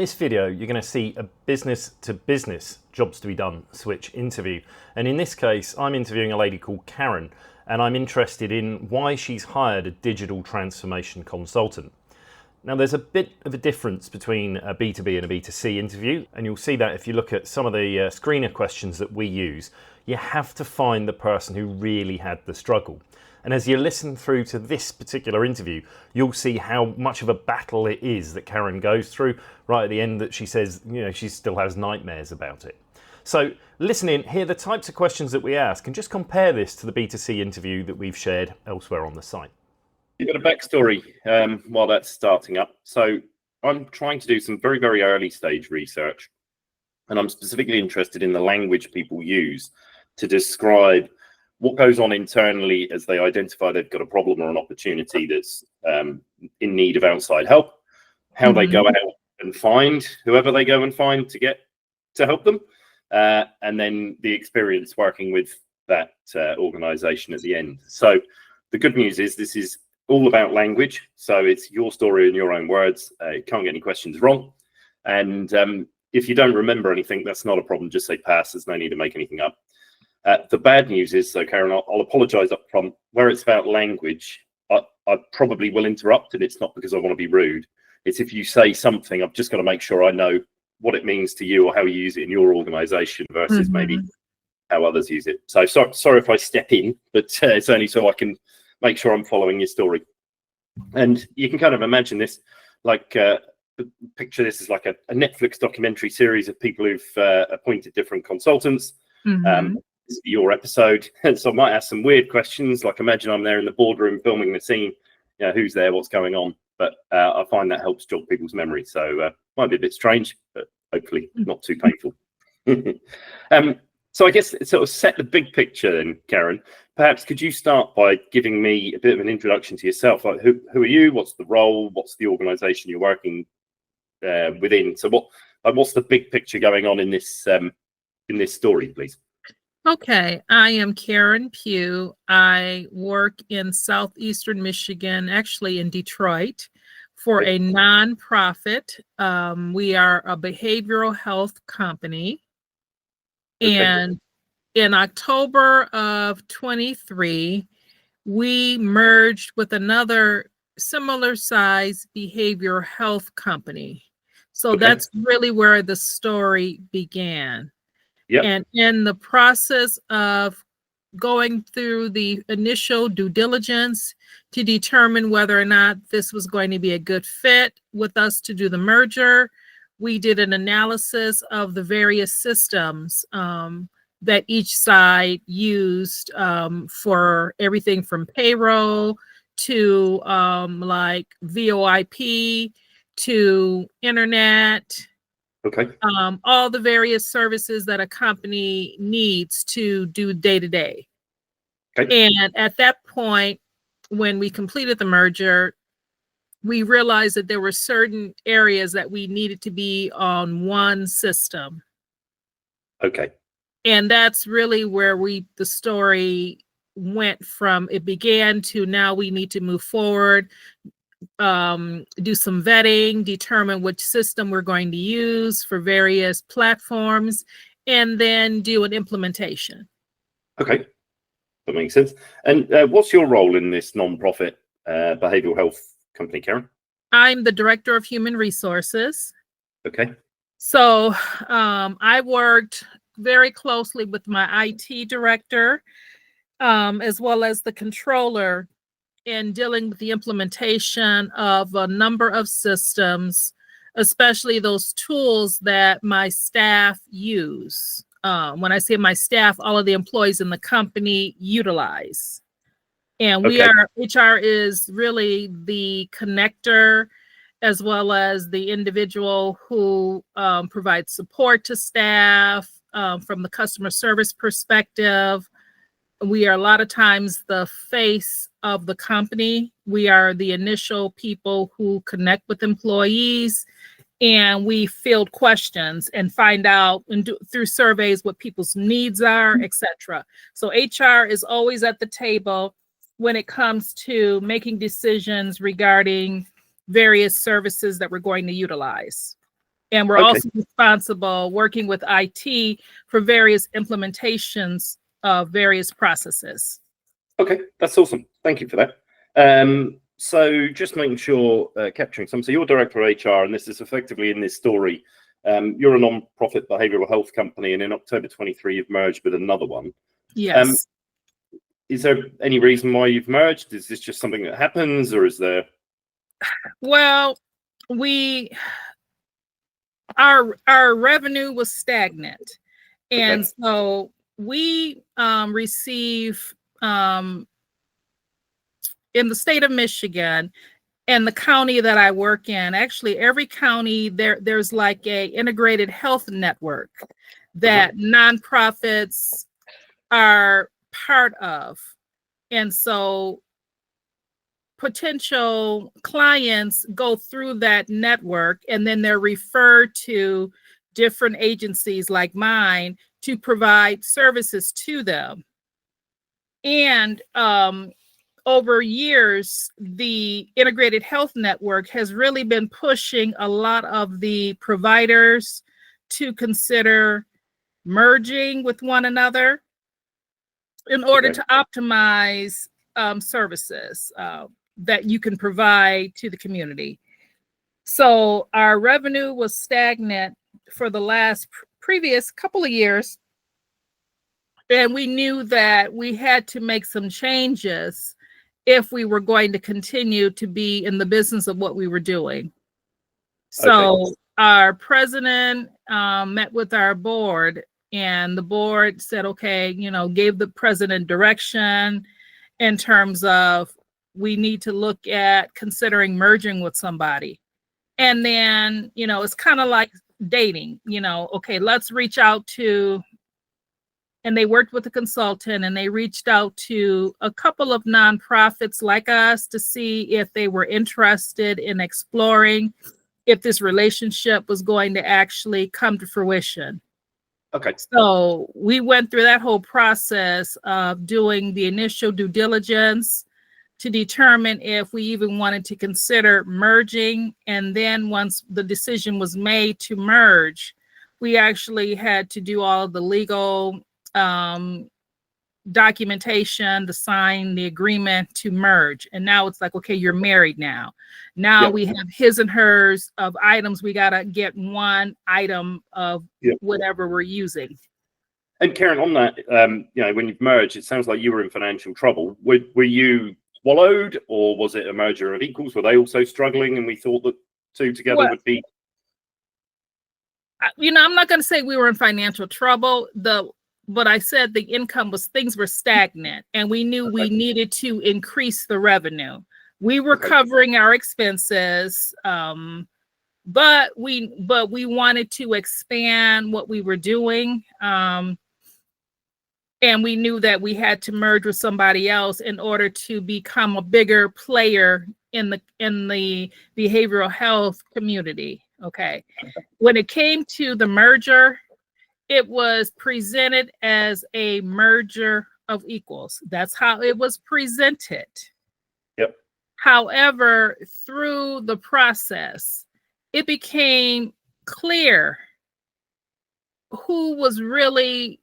this video, you're going to see a business-to-business jobs to be done switch interview. And in this case, I'm interviewing a lady called Karen, and I'm interested in why she's hired a digital transformation consultant. Now, there's a bit of a difference between a B2B and a B2C interview, and you'll see that if you look at some of the screener questions that we use. You have to find the person who really had the struggle. And as you listen through to this particular interview, you'll see how much of a battle it is that Karen goes through, right at the end that she says, you know, she still has nightmares about it. So listen in, hear the types of questions that we ask, and just compare this to the B2C interview that we've shared elsewhere on the site. You've got a backstory while that's starting up. So I'm trying to do some very, very early stage research, and I'm specifically interested in the language people use to describe what goes on internally as they identify they've got a problem or an opportunity that's in need of outside help, how they go out and find whoever they go and find to help them, and then the experience working with that organization at the end. So the good news is this is all about language. So it's your story in your own words. You can't get any questions wrong. And if you don't remember anything, that's not a problem. Just say pass. There's no need to make anything up. The bad news is, so Karen, I'll apologise up front. Where it's about language, I probably will interrupt, and it's not because I want to be rude. It's if you say something, I've just got to make sure I know what it means to you or how you use it in your organisation versus maybe how others use it. So sorry if I step in, but it's only so I can make sure I'm following your story. And you can kind of imagine this, like picture this as like a Netflix documentary series of people who've appointed different consultants. Your episode, so I might ask some weird questions, like imagine I'm there in the boardroom filming the scene, you know, who's there, what's going on, but I find that helps jog people's memory. So might be a bit strange, but hopefully not too painful. So I guess sort of set the big picture then, Karen. Perhaps could you start by giving me a bit of an introduction to yourself? Like who are you? What's the role? What's the organisation you're working within? So what's the big picture going on in this story, please? Okay, I am Karen Pugh. I work in southeastern Michigan, actually in Detroit, for a nonprofit. We are a behavioral health company. And in October of 23, we merged with another similar size behavioral health company. So that's really where the story began. Yep. And in the process of going through the initial due diligence to determine whether or not this was going to be a good fit with us to do the merger, we did an analysis of the various systems that each side used for everything from payroll to like VoIP to internet. All the various services that a company needs to do day to day. And at that point, when we completed the merger, we realized that there were certain areas that we needed to be on one system. And that's really where the story went from. It began to now we need to move forward, do some vetting, determine which system we're going to use for various platforms, and then do an implementation. Okay, that makes sense. And what's your role in this non-profit behavioral health company, Karen? I'm the Director of Human Resources. Okay. So I worked very closely with my IT director, as well as the controller, in dealing with the implementation of a number of systems, especially those tools that my staff use. When I say my staff, all of the employees in the company utilize. And HR is really the connector, as well as the individual who provides support to staff from the customer service perspective. We are a lot of times the face of the company. We are the initial people who connect with employees, and we field questions and find out and do through surveys what people's needs are, etc. So HR is always at the table when it comes to making decisions regarding various services that we're going to utilize. And we're Okay. also responsible working with IT for various implementations of various processes. Okay, that's awesome. Thank you for that. So just making sure, capturing some. So you're director of HR, and this is effectively in this story. You're a non-profit behavioural health company, and in October 23, you've merged with another one. Yes. Is there any reason why you've merged? Is this just something that happens, or is there? Well, our revenue was stagnant, and so we receive in the state of Michigan and the county that I work in. Actually, every county there's like a integrated health network that nonprofits are part of, and so potential clients go through that network, and then they're referred to different agencies like mine to provide services to them. And over years, the integrated health network has really been pushing a lot of the providers to consider merging with one another in order to optimize services that you can provide to the community. So our revenue was stagnant for the last previous couple of years, and we knew that we had to make some changes if we were going to continue to be in the business of what we were doing. So our president met with our board, and the board said, okay, gave the president direction in terms of we need to look at considering merging with somebody. And then, it's kind of like dating, okay, let's reach out to, and they worked with a consultant, and they reached out to a couple of nonprofits like us to see if they were interested in exploring if this relationship was going to actually come to fruition. Okay. So we went through that whole process of doing the initial due diligence to determine if we even wanted to consider merging. And then once the decision was made to merge, we actually had to do all of the legal documentation to sign the agreement to merge. And now it's like, okay, you're married now. Now we have his and hers of items. We got to get one item of whatever we're using. And Karen, on that, when you've merged, it sounds like you were in financial trouble. Were you swallowed, or was it a merger of equals? Were they also struggling, and we thought that two together would be? I'm not going to say we were in financial trouble. But I said the income things were stagnant, and we knew we needed to increase the revenue. We were covering our expenses, but we wanted to expand what we were doing. And we knew that we had to merge with somebody else in order to become a bigger player in the behavioral health community. Okay. When it came to the merger, it was presented as a merger of equals. That's how it was presented. Yep. However, through the process, it became clear who was really,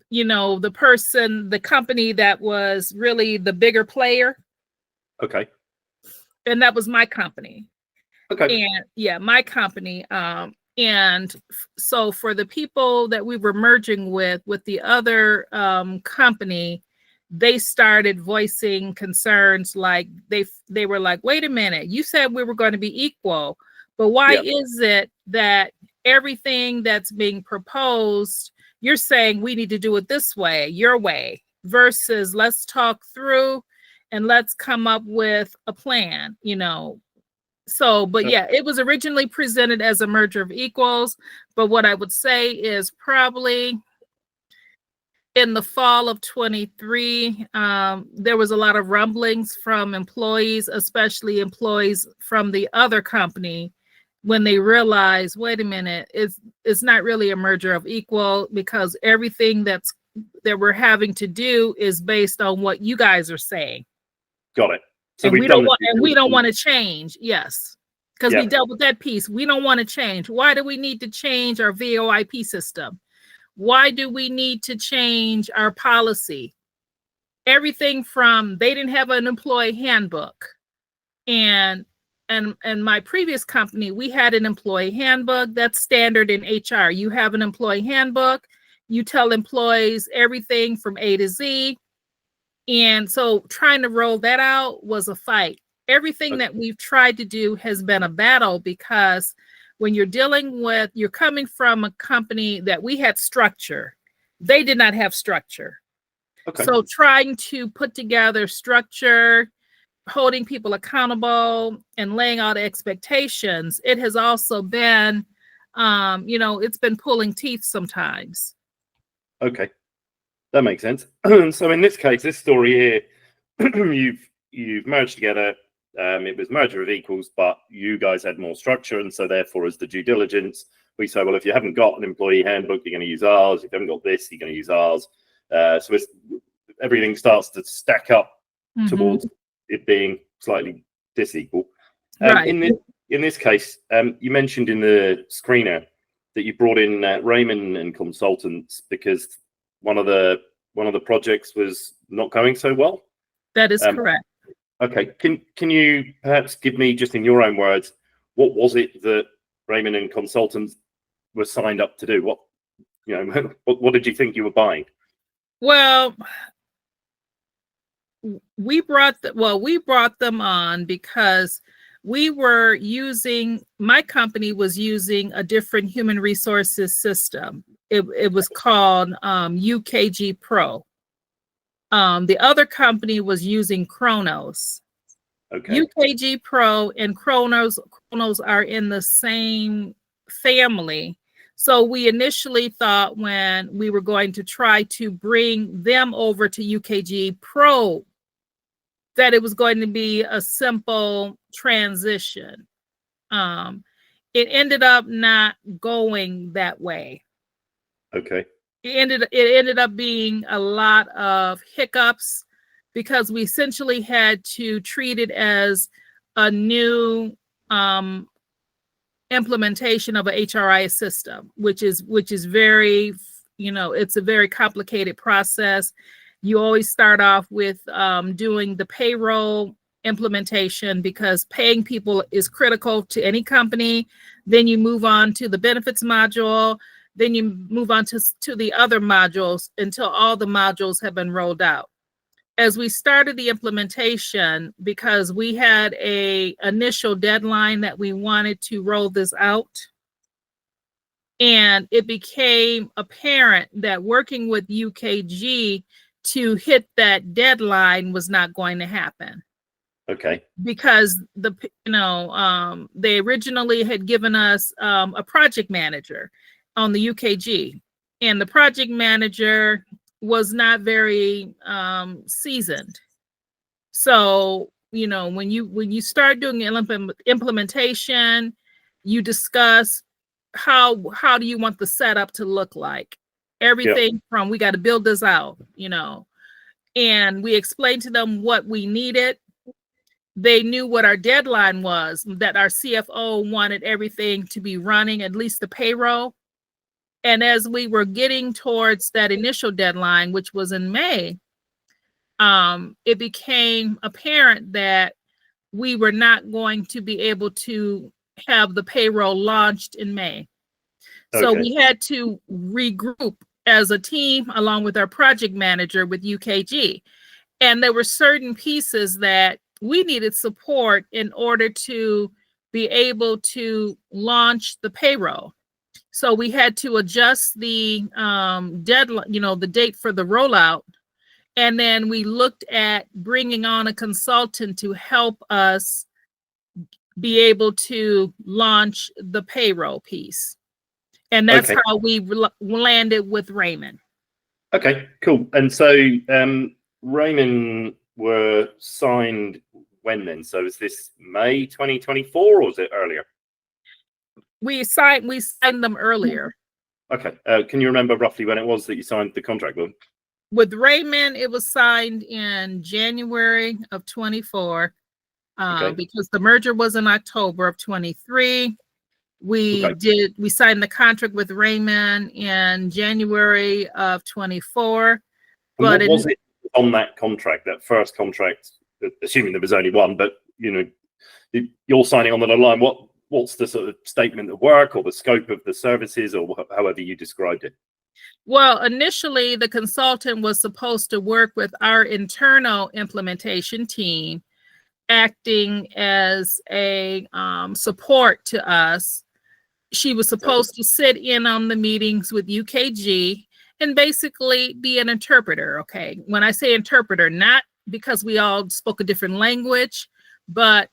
the company that was really the bigger player. Okay. And that was my company. Okay. And my company. And so for the people that we were merging with the other company, they started voicing concerns like they were like, wait a minute, you said we were going to be equal, but why is it that everything that's being proposed, you're saying we need to do it this way, your way, versus let's talk through and let's come up with a plan, So, but it was originally presented as a merger of equals. But what I would say is probably in the fall of 23, there was a lot of rumblings from employees, especially employees from the other company, when they realized, wait a minute, it's not really a merger of equal, because everything that we're having to do is based on what you guys are saying. Got it. So and we don't want to change. Yes. because Yeah. we dealt with that piece. We don't want to change. Why do we need to change our VoIP system? Why do we need to change our policy? Everything from they didn't have an employee handbook. And my previous company, we had an employee handbook. That's standard in HR. You have an employee handbook. You tell employees everything from A to Z. And so trying to roll that out was a fight. Everything that we've tried to do has been a battle, because when you're dealing with, you're coming from a company that we had structure. They did not have structure. Okay. So trying to put together structure, holding people accountable, and laying out expectations, it has also been, it's been pulling teeth sometimes. Okay. That makes sense. So in this case, this story here, you've merged together. It was merger of equals, but you guys had more structure, and so therefore, as the due diligence, we say, well, if you haven't got an employee handbook, you're going to use ours. If you haven't got this, you're going to use ours. So everything starts to stack up towards it being slightly disequal. Right. In this case, you mentioned in the screener that you brought in Raymond and consultants because one of the projects was not going so well. That is correct. Okay, can you perhaps give me, just in your own words, what was it that Raymond and consultants were signed up to do? What did you think you were buying? Well, we brought them on because my company was using a different human resources system. It was called UKG Pro. The other company was using Kronos. Okay. UKG Pro and Kronos are in the same family. So we initially thought when we were going to try to bring them over to UKG Pro that it was going to be a simple transition. It ended up not going that way. Okay. It ended up being a lot of hiccups because we essentially had to treat it as a new implementation of a HRIS system, which is very, it's a very complicated process. You always start off with doing the payroll implementation because paying people is critical to any company. Then you move on to the benefits module. Then you move on to the other modules until all the modules have been rolled out. As we started the implementation, because we had an initial deadline that we wanted to roll this out, and it became apparent that working with UKG to hit that deadline was not going to happen. Okay. Because they originally had given us a project manager on the UKG, and the project manager was not very seasoned. So, when you start doing implementation, you discuss how do you want the setup to look like? Everything from we got to build this out, and we explained to them what we needed. They knew what our deadline was, that our CFO wanted everything to be running, at least the payroll. And as we were getting towards that initial deadline, which was in May, it became apparent that we were not going to be able to have the payroll launched in May. So we had to regroup as a team along with our project manager with UKG. And there were certain pieces that we needed support in order to be able to launch the payroll. So we had to adjust the deadline, the date for the rollout. And then we looked at bringing on a consultant to help us be able to launch the payroll piece. And that's how we landed with Raymond. Okay, cool. And so Raymond were signed when then? So is this May 2024 or was it earlier? We signed them earlier. Okay. Can you remember roughly when it was that you signed the contract with them? With Raymond, it was signed in January of 24. because the merger was in October of 23. We signed the contract with Raymond in January of 24. But what was it on that contract, that first contract, assuming there was only one, but you're signing on the line, what's the sort of statement of work or the scope of the services, or however you described it? Well, initially the consultant was supposed to work with our internal implementation team, acting as a support to us. She was supposed to sit in on the meetings with UKG and basically be an interpreter. Okay. When I say interpreter, not because we all spoke a different language, but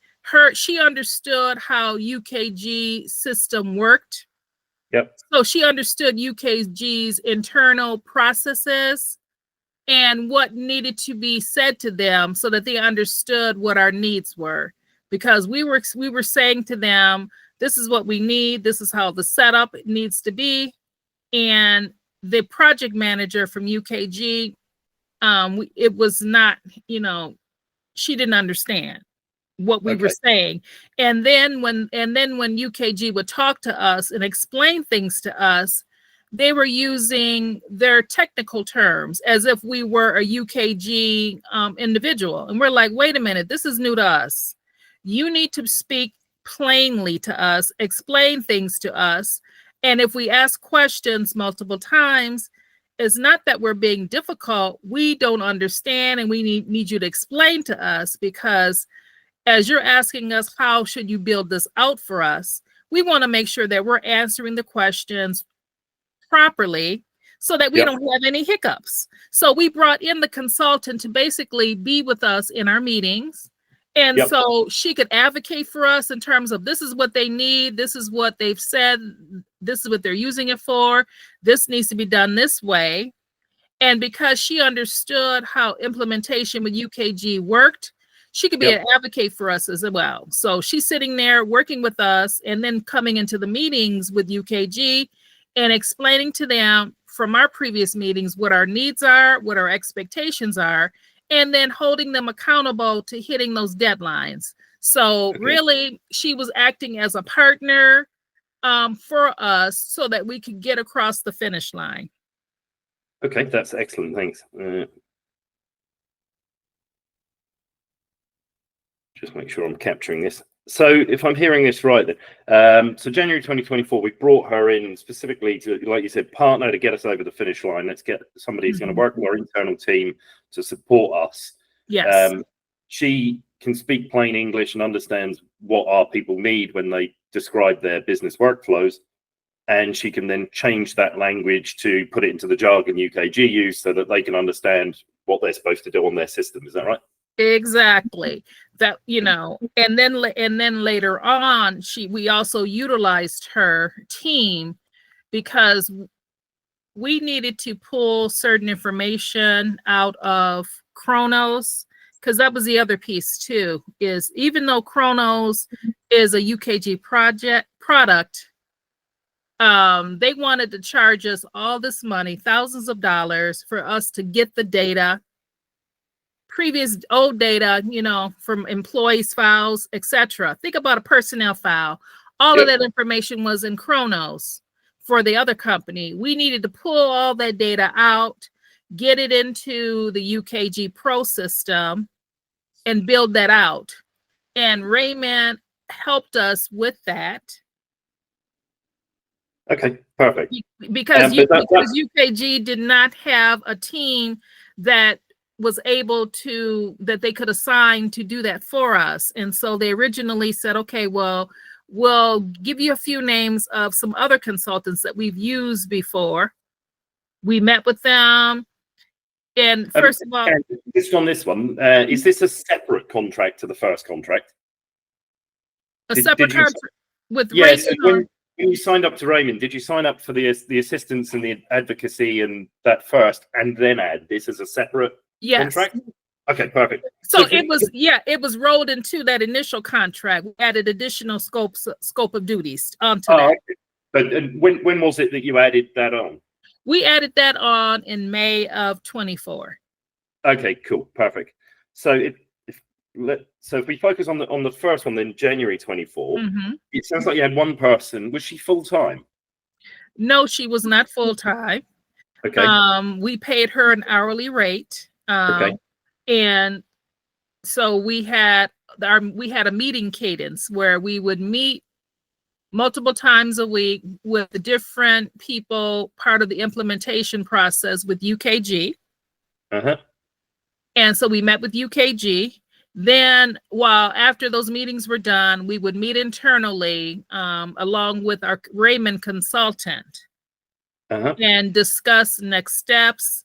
she understood how UKG system worked. Yep. So she understood UKG's internal processes and what needed to be said to them so that they understood what our needs were. Because we were saying to them, this is what we need, this is how the setup needs to be. And the project manager from UKG, it was not, she didn't understand what we were saying. And then when UKG would talk to us and explain things to us, they were using their technical terms as if we were a UKG individual. And we're like, wait a minute, this is new to us. You need to speak plainly to us, explain things to us. And if we ask questions multiple times, it's not that we're being difficult. We don't understand, and we need you to explain to us, because as you're asking us, how should you build this out for us? We want to make sure that we're answering the questions properly so that we don't have any hiccups. So we brought in the consultant to basically be with us in our meetings. And so she could advocate for us in terms of, this is what they need, this is what they've said, this is what they're using it for, this needs to be done this way. And because she understood how implementation with UKG worked, she could be an advocate for us as well. So she's sitting there working with us and then coming into the meetings with UKG and explaining to them from our previous meetings what our needs are, what our expectations are, and then holding them accountable to hitting those deadlines. So really, she was acting as a partner for us so that we could get across the finish line. Okay, that's excellent. Thanks. Just make sure I'm capturing this. So if I'm hearing this right, then, so January 2024, we brought her in specifically to, like you said, partner to get us over the finish line. Let's get somebody who's going to work with our internal team to support us. Yes. She can speak plain English and understands what our people need when they describe their business workflows. And she can then change that language to put it into the jargon UKG use so that they can understand what they're supposed to do on their system. Is that right? Exactly. That, and then later on, we also utilized her team because we needed to pull certain information out of Kronos, because that was the other piece too, is even though Kronos is a UKG product, they wanted to charge us all this money, thousands of dollars, for us to get the data, old data, from employees' files, etc. Think about a personnel file. All of that information was in Kronos for the other company. We needed to pull all that data out, get it into the UKG Pro system, and build that out. And Raymond helped us with that. Okay, perfect. Because UKG did not have a team that was able to, that they could assign to do that for us. And so they originally said, okay, well, we'll give you a few names of some other consultants that we've used before. We met with them. And first of all, just on this one, is this a separate contract to the first contract? A separate contract with Raymond? So when you signed up to Raymond, did you sign up for the assistance and the advocacy and that first, and then add this as a separate contract? Okay, perfect. So it was rolled into that initial contract. We added additional scope of duties onto that. Okay. But when was it that you added that on? We added that on in May of 24. Okay, cool, perfect. So so if we focus on the first one, then January 24, Mm-hmm. it sounds like you had one person. Was she full time? No, she was not full time. Okay. We paid her an hourly rate. Okay. And so we had a meeting cadence where we would meet multiple times a week with the different people part of the implementation process with UKG. Uh-huh. And so we met with UKG. Then, after those meetings were done, we would meet internally along with our Raymond consultant and discuss next steps.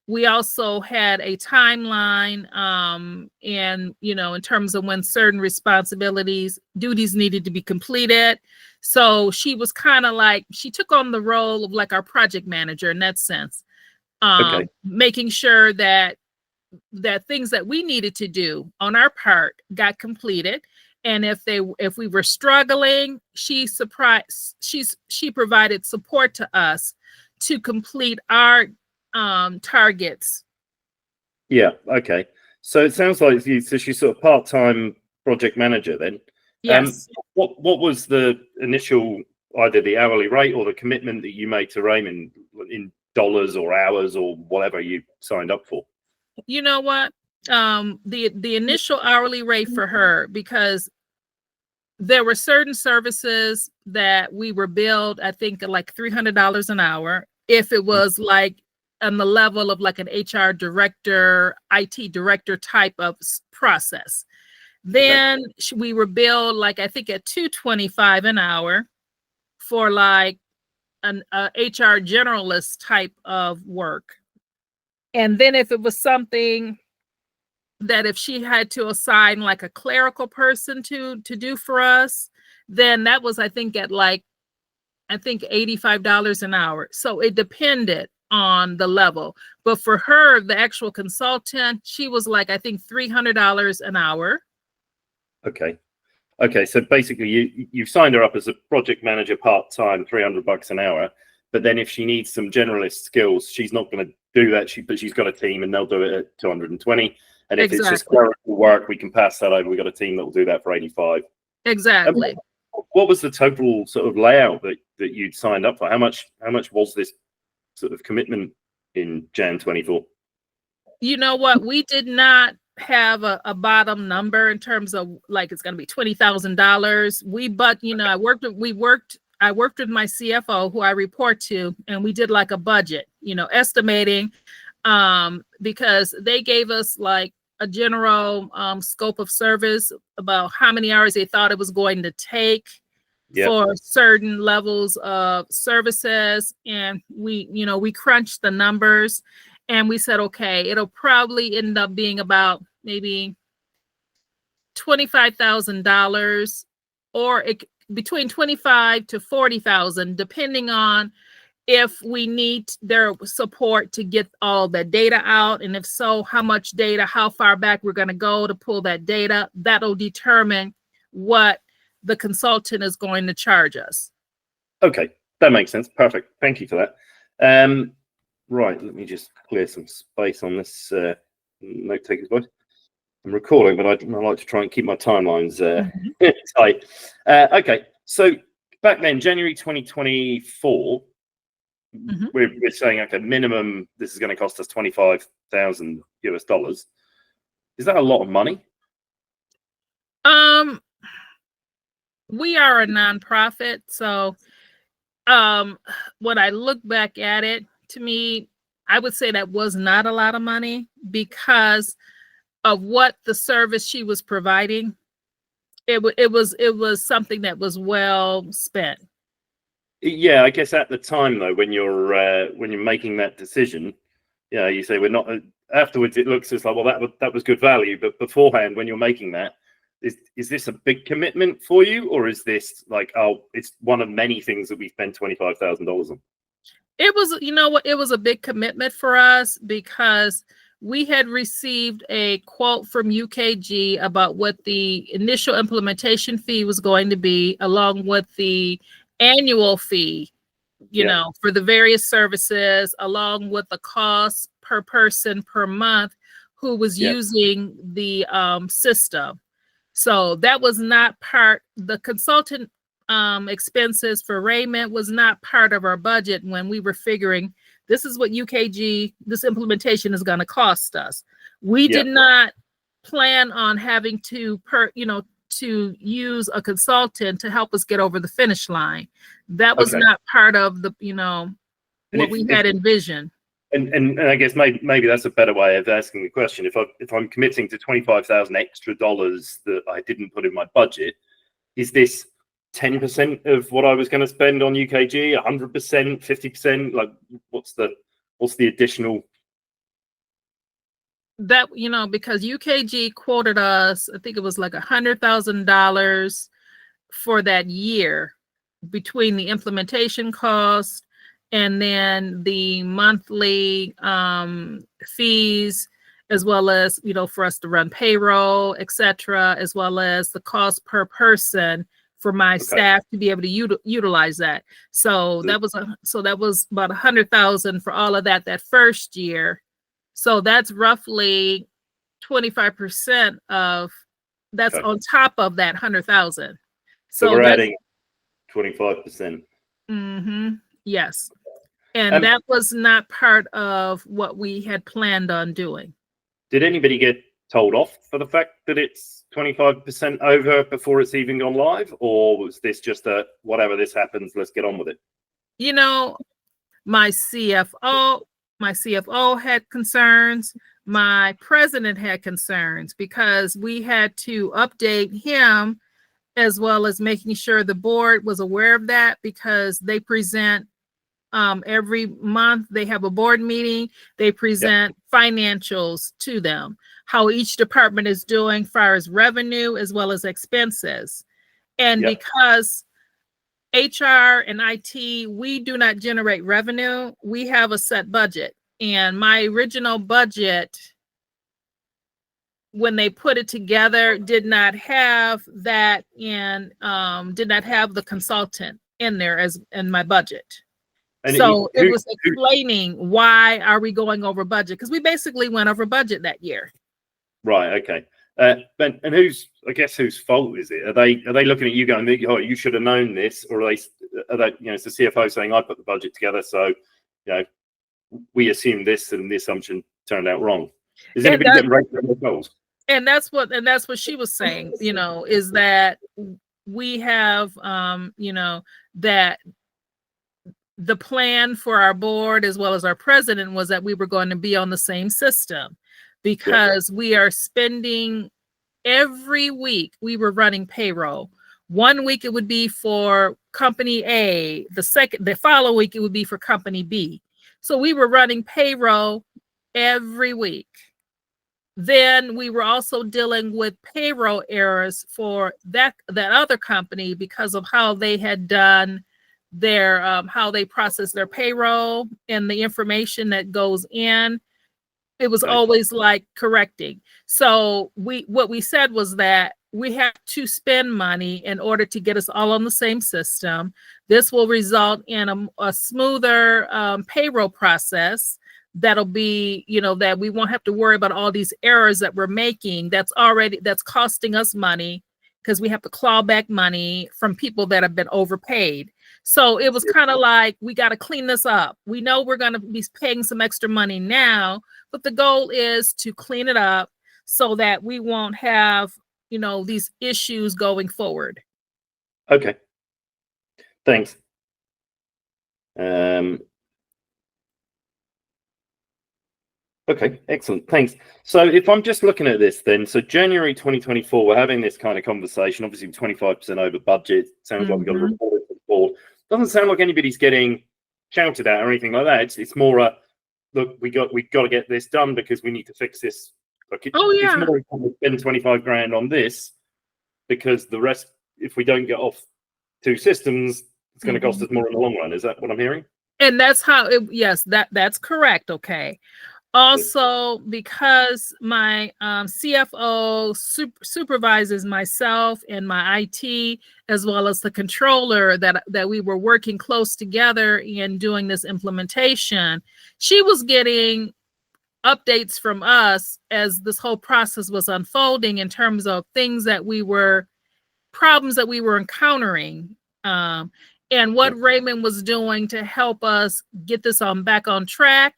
We also had a timeline and, in terms of when certain duties needed to be completed. So she was kind of like, she took on the role of like our project manager in that sense, making sure that things that we needed to do on our part got completed. And if we were struggling, she provided support to us to complete our targets. Yeah. Okay. So it sounds like she's sort of part-time project manager then. Yes. What was the initial, either the hourly rate or the commitment that you made to Raymond in dollars or hours or whatever you signed up for? You know what? The initial hourly rate for her, because there were certain services that we were billed, I think like $300 an hour. If it was like on the level of like an HR director, IT director type of process, then we were billed like, I think at $225 an hour for like an HR generalist type of work. And then if it was something that if she had to assign like a clerical person to do for us, then that was, I think $85 an hour. So it depended on the level. But for her, the actual consultant, she was like, I think $300 an hour. Okay. So basically you've signed her up as a project manager part-time, $300 an hour. But then if she needs some generalist skills, she's not going to do that. But she's got a team and they'll do it at 220. And if it's just clerical work, we can pass that over. We've got a team that will do that for 85. Exactly. What was the total sort of layout that you'd signed up for? How much was this sort of commitment in Jan 24? You know what? We did not have a bottom number in terms of like it's going to be $20,000. I worked with my CFO, who I report to, and we did like a budget, estimating, because they gave us like a general scope of service about how many hours they thought it was going to take for certain levels of services. And we crunched the numbers and we said, okay, it'll probably end up being about maybe $25,000 or between $25,000 to $40,000, depending on if we need their support to get all the data out. And if so, how much data, how far back we're going to go to pull that data. That'll determine what the consultant is going to charge us. Okay, that makes sense. Perfect. Thank you for that. Right, let me just clear some space on this note taker's voice. I'm recording, but I like to try and keep my timelines tight. Okay, so back then, January 2024, we're saying, okay, minimum, this is going to cost us $25,000 US. Is that a lot of money? We are a nonprofit, so when I look back at it, to me, I would say that was not a lot of money because of what the service she was providing. It was something that was well spent. Yeah, I guess at the time though, when you're making that decision, you say we're not. Afterwards, it looks as like, well, that was good value, but beforehand, when you're making that, is this a big commitment for you, or is this like, oh, it's one of many things that we spend $25,000 on? It was, it was a big commitment for us because we had received a quote from UKG about what the initial implementation fee was going to be, along with the annual fee, for the various services, along with the cost per person per month who was using the system. So that was not part, the consultant expenses for Raymond was not part of our budget when we were figuring this is what UKG, this implementation is going to cost us. We did not plan on having to to use a consultant to help us get over the finish line. That was not part of the, what we had envisioned. And I guess maybe that's a better way of asking the question. If I'm committing to $25,000 extra that I didn't put in my budget, is this 10% of what I was going to spend on UKG, 100%, 50%? Like, what's the additional? That, because UKG quoted us, I think it was like $100,000 for that year between the implementation cost and then the monthly fees, as well as, for us to run payroll, etc., as well as the cost per person for my staff to be able to utilize that. So that was about $100,000 for all of that first year. So that's roughly 25% of that's on top of that 100,000. So we're adding 25%. Yes. And that was not part of what we had planned on doing. Did anybody get told off for the fact that it's 25% over before it's even gone live? Or was this just a whatever this happens, let's get on with it? My CFO had concerns. My president had concerns because we had to update him, as well as making sure the board was aware of that, because they present every month. They have a board meeting. They present financials to them, how each department is doing as far as revenue as well as expenses. And because HR and IT, we do not generate revenue, we have a set budget. And my original budget, when they put it together, did not have that did not have the consultant in there as in my budget. And so it was explaining why are we going over budget, because we basically went over budget that year. Right. Okay. And whose fault is it? Are they looking at you going, oh, you should have known this, or are they it's the CFO saying I put the budget together, so we assumed this and the assumption turned out wrong? Is anybody getting rated on the goals? And that's what she was saying, is that we have that the plan for our board as well as our president was that we were going to be on the same system, because we are spending every week. We were running payroll. 1 week it would be for company A, the following week it would be for company B. So we were running payroll every week. Then we were also dealing with payroll errors for that other company because of how they had done their how they process their payroll and the information that goes in. It was always like correcting. So what we said was that we have to spend money in order to get us all on the same system. This will result in a smoother payroll process. That'll be, that we won't have to worry about all these errors that we're making. That's costing us money, because we have to claw back money from people that have been overpaid. So it was kind of like, we got to clean this up. We know we're going to be paying some extra money now, but the goal is to clean it up so that we won't have, these issues going forward. Okay. Thanks. Okay, excellent. Thanks. So if I'm just looking at this then, so January 2024, we're having this kind of conversation, obviously 25% over budget. Sounds like we've got a report to the board. Doesn't sound like anybody's getting shouted at or anything like that. It's more look, we got to get this done because we need to fix this. Look, it's more important to spend 25 grand on this, because the rest, if we don't get off two systems, it's going to cost us more in the long run. Is that what I'm hearing? And that's how that's correct. Okay. Also, because my CFO supervises myself and my IT, as well as the controller that we were working close together in doing this implementation, she was getting updates from us as this whole process was unfolding in terms of things that problems that we were encountering, and what Raymond was doing to help us get this back on track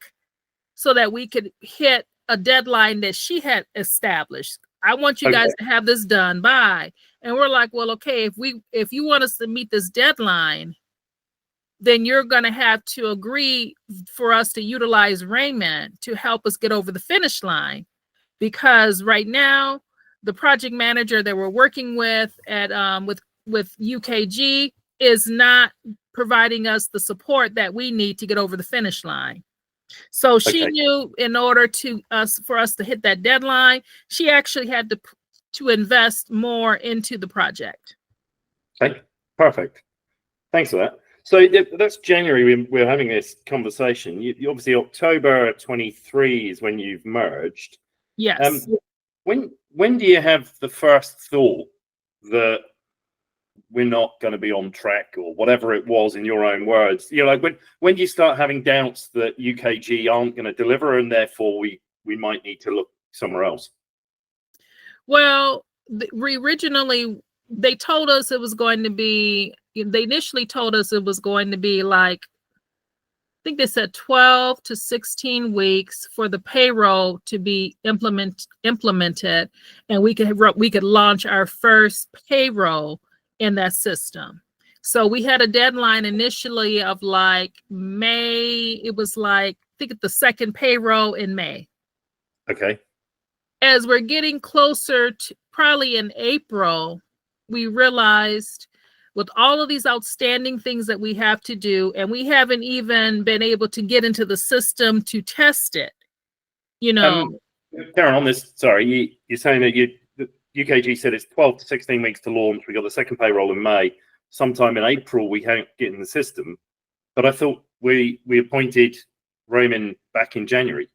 so that we could hit a deadline that she had established. I want you guys to have this done by. And we're like, well, okay, if you want us to meet this deadline, then you're going to have to agree for us to utilize Raymond to help us get over the finish line. Because right now, the project manager that we're working with at with UKG is not providing us the support that we need to get over the finish line. So she knew in order for us to hit that deadline, she actually had to invest more into the project. Okay, perfect. Thanks for that. So that's January. We're having this conversation. You obviously October 23 is when you've merged. Yes. When do you have the first thought that we're not going to be on track, or whatever it was in your own words? You know, like when do you start having doubts that UKG aren't going to deliver, and therefore we might need to look somewhere else? Well, originally they told us it was going to be. They initially told us it was going to be like, I think they said 12 to 16 weeks for the payroll to be implemented, and we could launch our first payroll in that system. So we had a deadline initially of like May. It was like, I think the second payroll in May. Okay. As we're getting closer to probably in April, we realized with all of these outstanding things that we have to do, and we haven't even been able to get into the system to test it, you know. Karen, on this, sorry, you're saying that UKG said it's 12 to 16 weeks to launch. We got the second payroll in May. Sometime in April, we can't get in the system. But I thought we appointed Raymond back in January.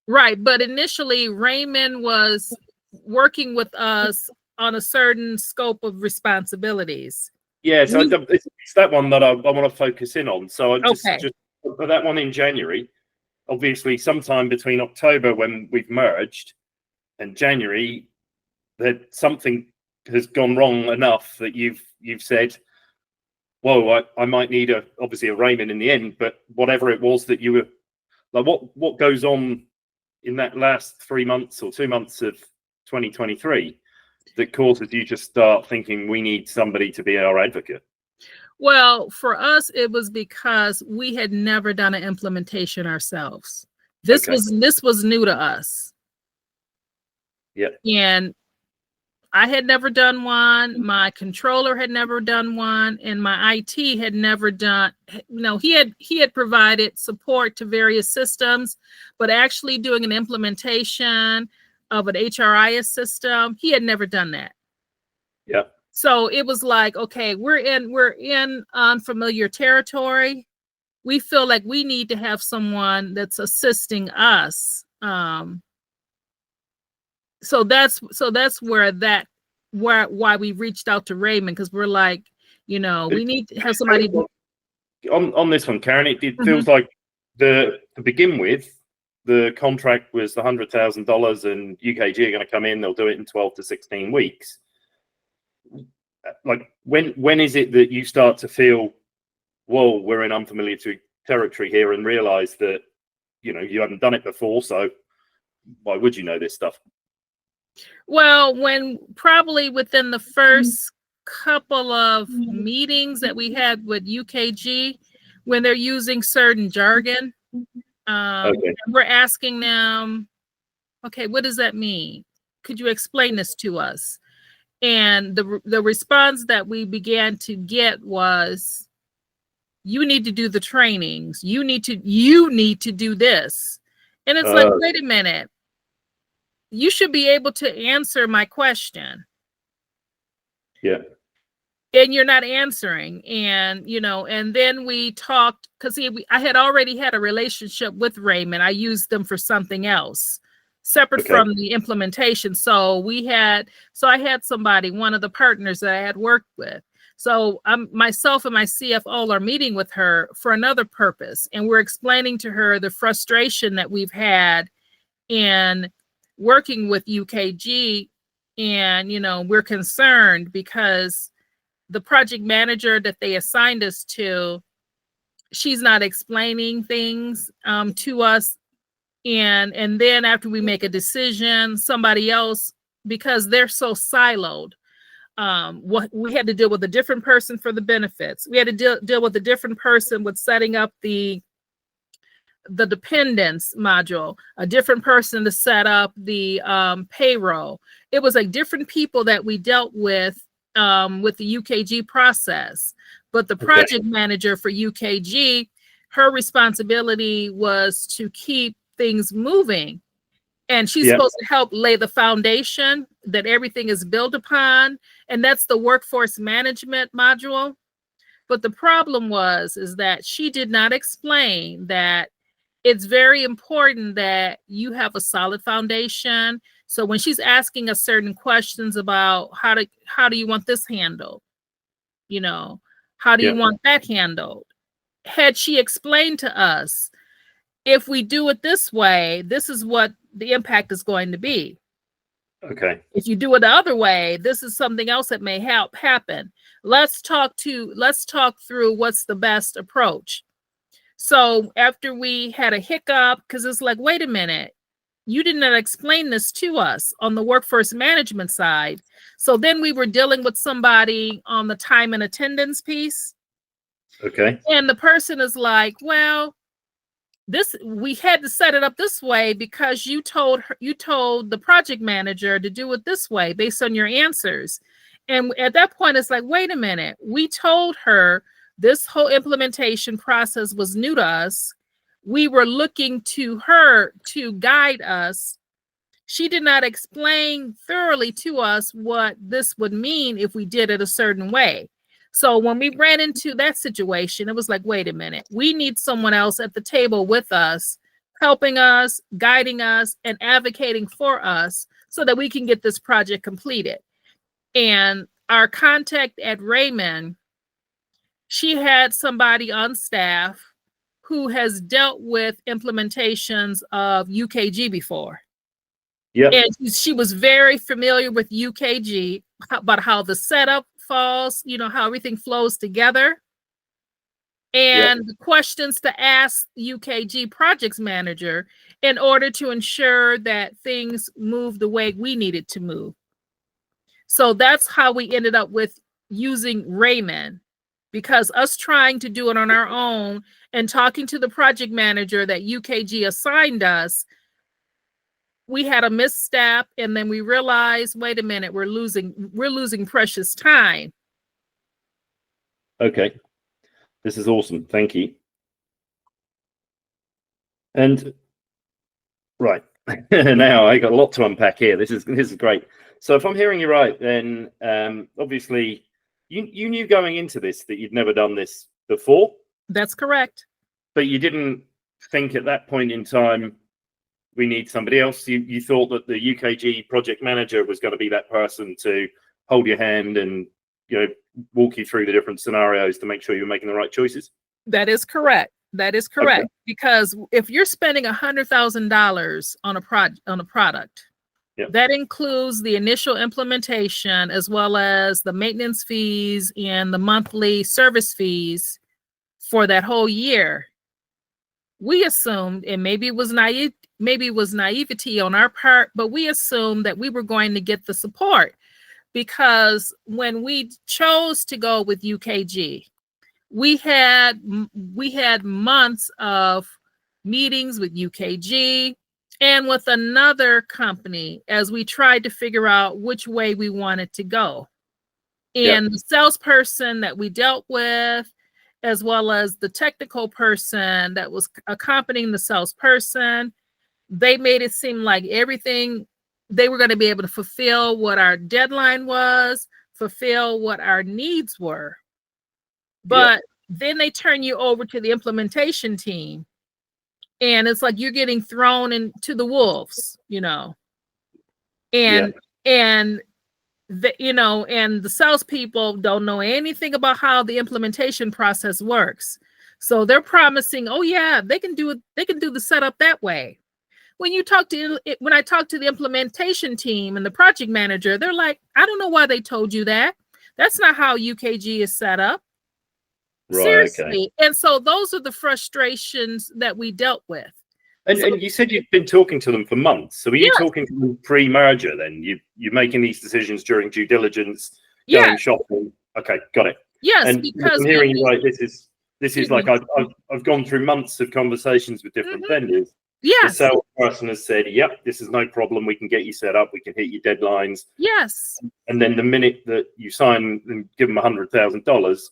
Right, but initially Raymond was working with us on a certain scope of responsibilities. Yeah, so it's that one that I want to focus in on. So I just put that one in January. Obviously, sometime between October when we've merged and January, that something has gone wrong enough that you've said, whoa, I might need obviously a Raymond in the end, but whatever it was that you were like, what goes on in that last 3 months or 2 months of 2023 that causes you to start thinking we need somebody to be our advocate? Well, for us, it was because we had never done an implementation ourselves. This was new to us. Yeah. And I had never done one. My controller had never done one, and my IT had never done. He had provided support to various systems, but actually doing an implementation of an HRIS system, he had never done that. Yeah. So it was like, okay, we're in unfamiliar territory. We feel like we need to have someone that's assisting us. So that's why we reached out to Raymond, because we're like, we need to have somebody on this one, Karen. It feels like to begin with, the contract was the $100,000, and UKG are going to come in. They'll do it in 12 to 16 weeks. Like when is it that you start to feel, whoa, we're in unfamiliar territory here, and realize that you haven't done it before, so why would you know this stuff? Well, when probably within the first couple of meetings that we had with UKG, when they're using certain jargon, we're asking them, okay, what does that mean? Could you explain this to us? And the response that we began to get was, you need to do the trainings. You need to do this. And it's like, wait a minute. You should be able to answer my question. Yeah. And you're not answering. And, and then we talked, because I had already had a relationship with Raymond. I used them for something else separate from the implementation. So I had somebody, one of the partners that I had worked with. So myself and my CFO are meeting with her for another purpose. And we're explaining to her the frustration that we've had in working with UKG, and we're concerned because the project manager that they assigned us to, she's not explaining things to us, and then after we make a decision, somebody else, because they're so siloed, what we had to deal with a different person for the benefits. We had to deal with a different person with setting up the dependents module, a different person to set up the payroll. It was like different people that we dealt with the UKG process. But the project manager for UKG, her responsibility was to keep things moving. And she's supposed to help lay the foundation that everything is built upon. And that's the workforce management module. But the problem is that she did not explain that it's very important that you have a solid foundation. So when she's asking us certain questions about how do you want this handled? How do you want that handled? Had she explained to us, if we do it this way, this is what the impact is going to be. Okay. If you do it the other way, this is something else that may happen. Let's talk through what's the best approach. So after we had a hiccup, because it's like, wait a minute, you did not explain this to us on the workforce management side. So then we were dealing with somebody on the time and attendance piece. Okay. And the person is like, well, we had to set it up this way because you told the project manager to do it this way based on your answers. And at that point, it's like, wait a minute, we told her this whole implementation process was new to us. We were looking to her to guide us. She did not explain thoroughly to us what this would mean if we did it a certain way. So when we ran into that situation, it was like, wait a minute, we need someone else at the table with us, helping us, guiding us, and advocating for us so that we can get this project completed. And our contact at Raymond, she had somebody on staff who has dealt with implementations of UKG before. Yeah. And she was very familiar with UKG, about how the setup falls, how everything flows together. And the questions to ask UKG projects manager in order to ensure that things move the way we needed to move. So that's how we ended up with using Raymond, because us trying to do it on our own and talking to the project manager that UKG assigned us, we had a misstep, and then we realized, wait a minute, we're losing precious time. Okay. This is awesome. Thank you. And right now I got a lot to unpack here. This is great. So if I'm hearing you right, then obviously you knew going into this that you'd never done this before. That's correct. But you didn't think at that point in time, we need somebody else. You thought that the UKG project manager was going to be that person to hold your hand and walk you through the different scenarios to make sure you're making the right choices. That is correct. Okay. Because if you're spending $100,000 on a product, that includes the initial implementation as well as the maintenance fees and the monthly service fees for that whole year. We assumed, and maybe it was naivety on our part, but we assumed that we were going to get the support, because when we chose to go with UKG, we had months of meetings with UKG and with another company as we tried to figure out which way we wanted to go. And the salesperson that we dealt with, as well as the technical person that was accompanying the salesperson, they made it seem like everything, they were going to be able to fulfill what our deadline was, fulfill what our needs were. But then they turn you over to the implementation team, and it's like you're getting thrown into the wolves, and the salespeople don't know anything about how the implementation process works. So they're promising, oh yeah, they can do it. They can do the setup that way. when I talk to the implementation team and the project manager, they're like, I don't know why they told you that. That's not how UKG is set up. Right. Seriously. Okay. And so those are the frustrations that we dealt with. And you said you've been talking to them for months. So were you Yes. talking to them pre-merger then? You're making these decisions during due diligence, going Yes. shopping. Okay, got it. Yes, And because I'm hearing you right. This is Excuse like me. I've gone through months of conversations with different vendors. The Yes. salesperson has said, "Yep, this is no problem. We can get you set up. We can hit your deadlines." Yes. And then the minute that you sign and give them $100,000,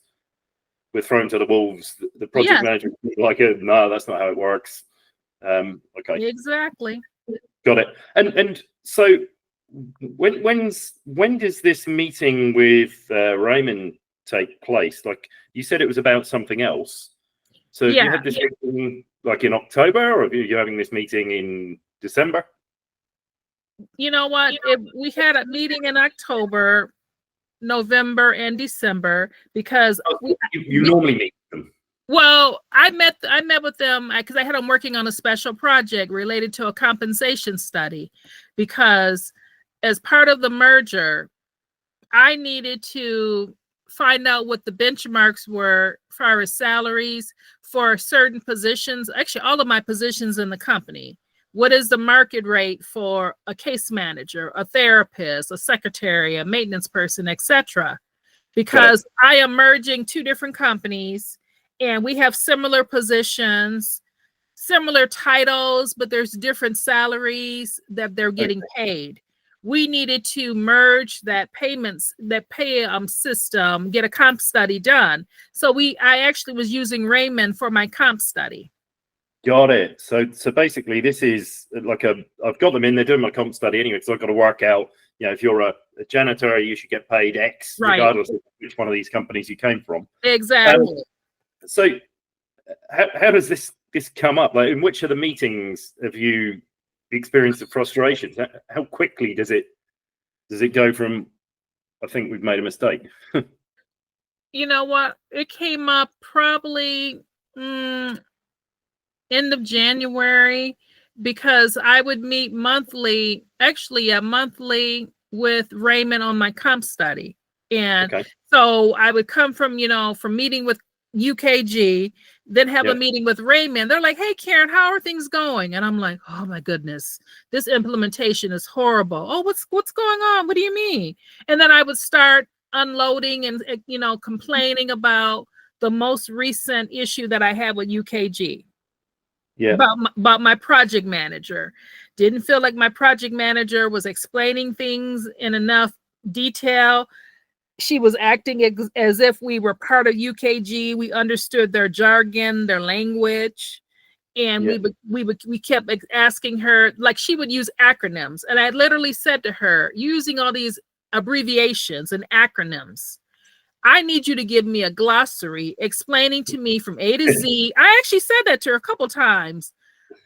we're thrown to the wolves. The project Yes. manager is like, "No, that's not how it works." Okay. Exactly. Got it. And so when does this meeting with Raymond take place? Like you said, it was about something else. So have you had this meeting like in October, or are you having this meeting in December? You know what? We had a meeting in October, November, and December because You normally meet them. well, I met with them because I had them working on a special project related to a compensation study, because as part of the merger, I needed to find out what the benchmarks were as far as salaries for certain positions, actually all of my positions in the company. What is the market rate for a case manager, a therapist, a secretary, a maintenance person, etc.? Because I am merging two different companies and we have similar positions, similar titles, but there's different salaries that they're getting paid. We needed to merge that pay system, get a comp study done. So I actually was using Raymond for my comp study. Got it. So basically, this is like I've got them in. They're doing my comp study anyway, so I've got to work out. If you're a janitor, you should get paid X, regardless of which one of these companies you came from. Exactly. So how does this come up? Like, in which of the meetings have you experienced the frustrations? How quickly does it go from, I think we've made a mistake? You know what? It came up probably end of January, because I would meet monthly with Raymond on my comp study. And so I would come from meeting with UKG, then have a meeting with Raymond. They're like, "Hey, Karen, how are things going?" And I'm like, "Oh my goodness, this implementation is horrible. Oh, what's going on? What do you mean?" And then I would start unloading and complaining about the most recent issue that I had with UKG. About my project manager. Didn't feel like my project manager was explaining things in enough detail. She was acting as if we were part of UKG. We understood their jargon, their language, and we kept asking her, like, she would use acronyms, and I literally said to her, using all these abbreviations and acronyms, I need you to give me a glossary explaining to me from A to Z. I actually said that to her a couple times.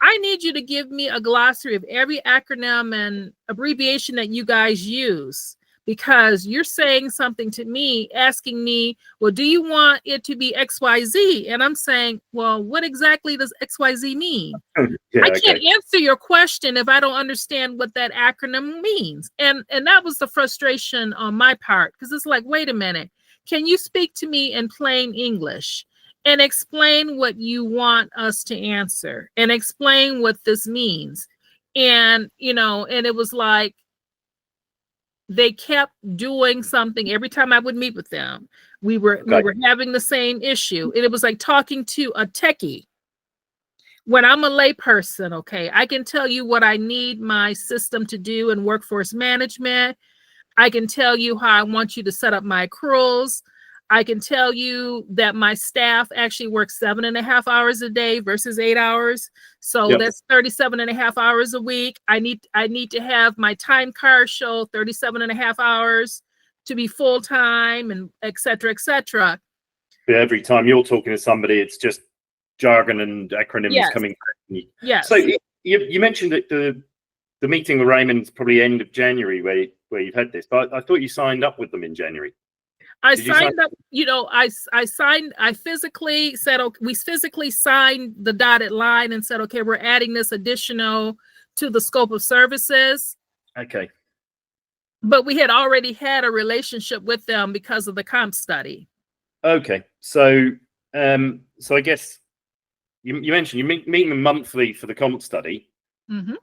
I need you to give me a glossary of every acronym and abbreviation that you guys use, because you're saying something to me, asking me, well, do you want it to be XYZ? And I'm saying, well, what exactly does XYZ mean? I can't answer your question if I don't understand what that acronym means. And that was the frustration on my part, because it's like, wait a minute. Can you speak to me in plain English and explain what you want us to answer and explain what this means? And, and it was like, they kept doing something every time I would meet with them. We were having the same issue. And it was like talking to a techie. When I'm a layperson, okay, I can tell you what I need my system to do in workforce management. I can tell you how I want you to set up my accruals. I can tell you that my staff actually works 7.5 hours a day versus 8 hours. So that's 37.5 hours a week. I need to have my time card show 37.5 hours to be full time, and et cetera, et cetera. But every time you're talking to somebody, it's just jargon and acronyms coming back. Yes. So you mentioned that the meeting with Raymond's probably end of January where you've had this, but I thought you signed up with them in January. I signed up, I physically said, we physically signed the dotted line and said, okay, we're adding this additional to the scope of services. Okay. But we had already had a relationship with them because of the comp study. Okay. So, so I guess you mentioned you meet them monthly for the comp study. Mm-hmm.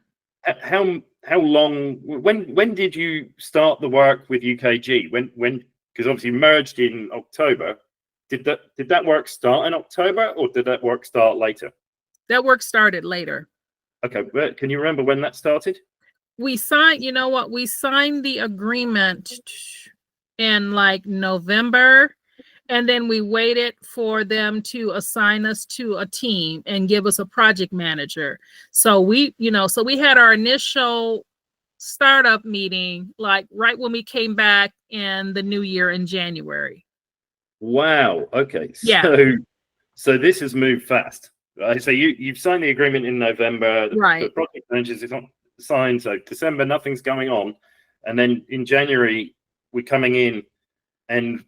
How long? When did you start the work with UKG? When? Because obviously you merged in October. Did that work start in October, or did that work start later? That work started later. Okay, but can you remember when that started? We signed, you know what? We signed the agreement in like November, and then we waited for them to assign us to a team and give us a project manager. So we had our initial startup meeting like right when we came back in the new year in January. Wow. Okay. Yeah. So this has moved fast. Right? So you've signed the agreement in November. Right. The project manager is not signed. So December, nothing's going on, and then in January we're coming in, and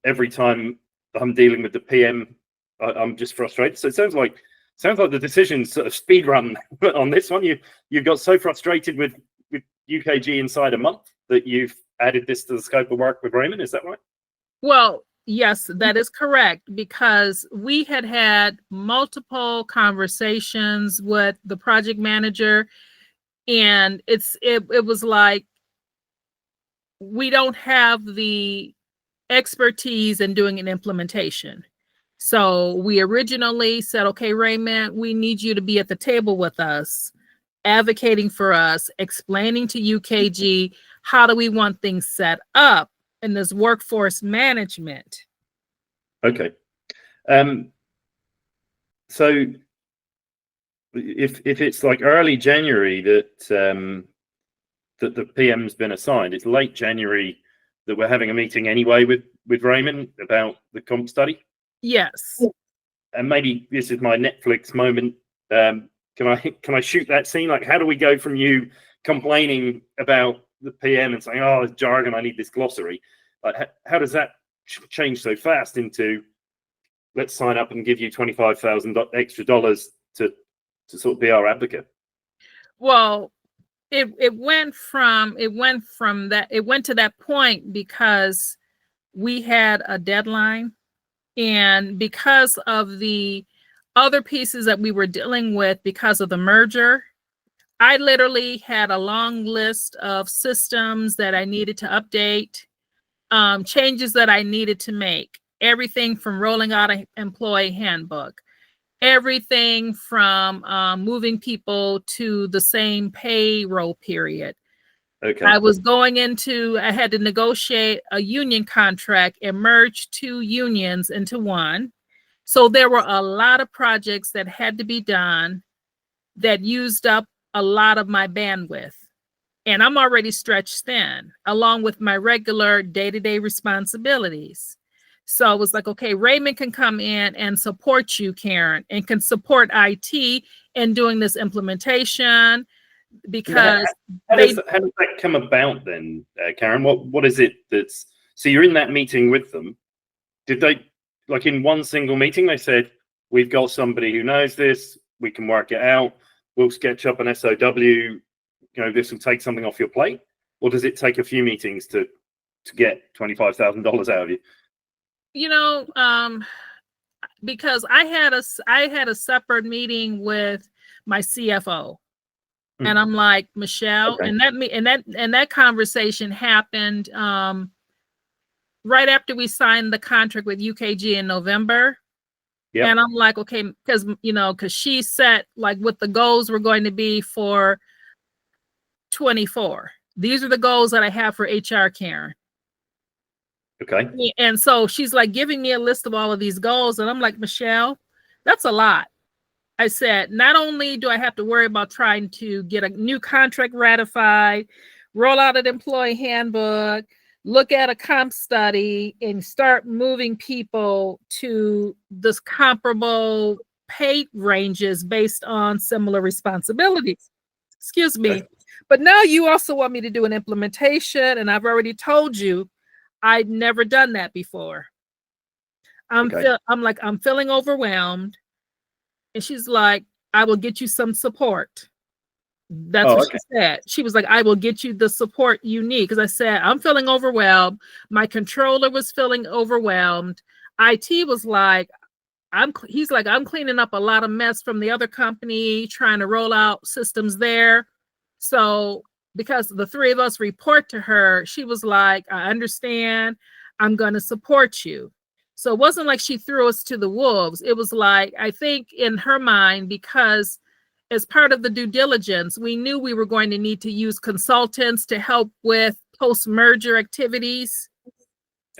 every time I'm dealing with the PM, I'm just frustrated. So it sounds like the decision's sort of speed run on this one. You got so frustrated with UKG inside a month that you've added this to the scope of work with Raymond. Is that right? Well, yes, that is correct, because we had multiple conversations with the project manager, and it was like we don't have the expertise in doing an implementation. So we originally said, okay, Raymond, we need you to be at the table with us, advocating for us, explaining to UKG how do we want things set up in this workforce management. Okay. So if it's like early January that the PM's been assigned, it's late January that we're having a meeting anyway with Raymond about the comp study. Yes. And maybe this is my Netflix moment. Can I shoot that scene? Like, how do we go from you complaining about the PM and saying, "Oh, it's jargon, I need this glossary"? Like, how does that change so fast into let's sign up and give you $25,000 extra dollars to sort of be our advocate? Well, it went to that point because we had a deadline, and because of the other pieces that we were dealing with because of the merger, I literally had a long list of systems that I needed to update, changes that I needed to make, everything from rolling out an employee handbook, everything from moving people to the same payroll period. Okay. I had to negotiate a union contract and merge two unions into one. So there were a lot of projects that had to be done that used up a lot of my bandwidth. And I'm already stretched thin, along with my regular day-to-day responsibilities. So it was like, okay, Raymond can come in and support you, Karen, and can support IT in doing this implementation, because how does that come about then, Karen? What is it that's, so you're in that meeting with them? Did they, like in one single meeting, they said, we've got somebody who knows this, we can work it out, we'll sketch up an SOW, this will take something off your plate? Or does it take a few meetings to get $25,000 out of you? Because I had a separate meeting with my CFO. And I'm like, Michelle, okay. and that conversation happened right after we signed the contract with UKG in November. Yep. And I'm like, okay, because she set like what the goals were going to be for 24. These are the goals that I have for HR, Karen. Okay. And so she's like giving me a list of all of these goals, and I'm like, Michelle, that's a lot. I said, not only do I have to worry about trying to get a new contract ratified, roll out an employee handbook, look at a comp study, and start moving people to this comparable pay ranges based on similar responsibilities. Excuse me. Okay. But now you also want me to do an implementation, and I've already told you I'd never done that before. I'm feeling overwhelmed. And she's like, I will get you some support. That's what she said. She was like, I will get you the support you need. Because I said, I'm feeling overwhelmed. My controller was feeling overwhelmed. IT was like, he's like, I'm cleaning up a lot of mess from the other company, trying to roll out systems there. So because the three of us report to her, she was like, I understand. I'm going to support you. So it wasn't like she threw us to the wolves. It was like, I think in her mind, because as part of the due diligence, we knew we were going to need to use consultants to help with post-merger activities.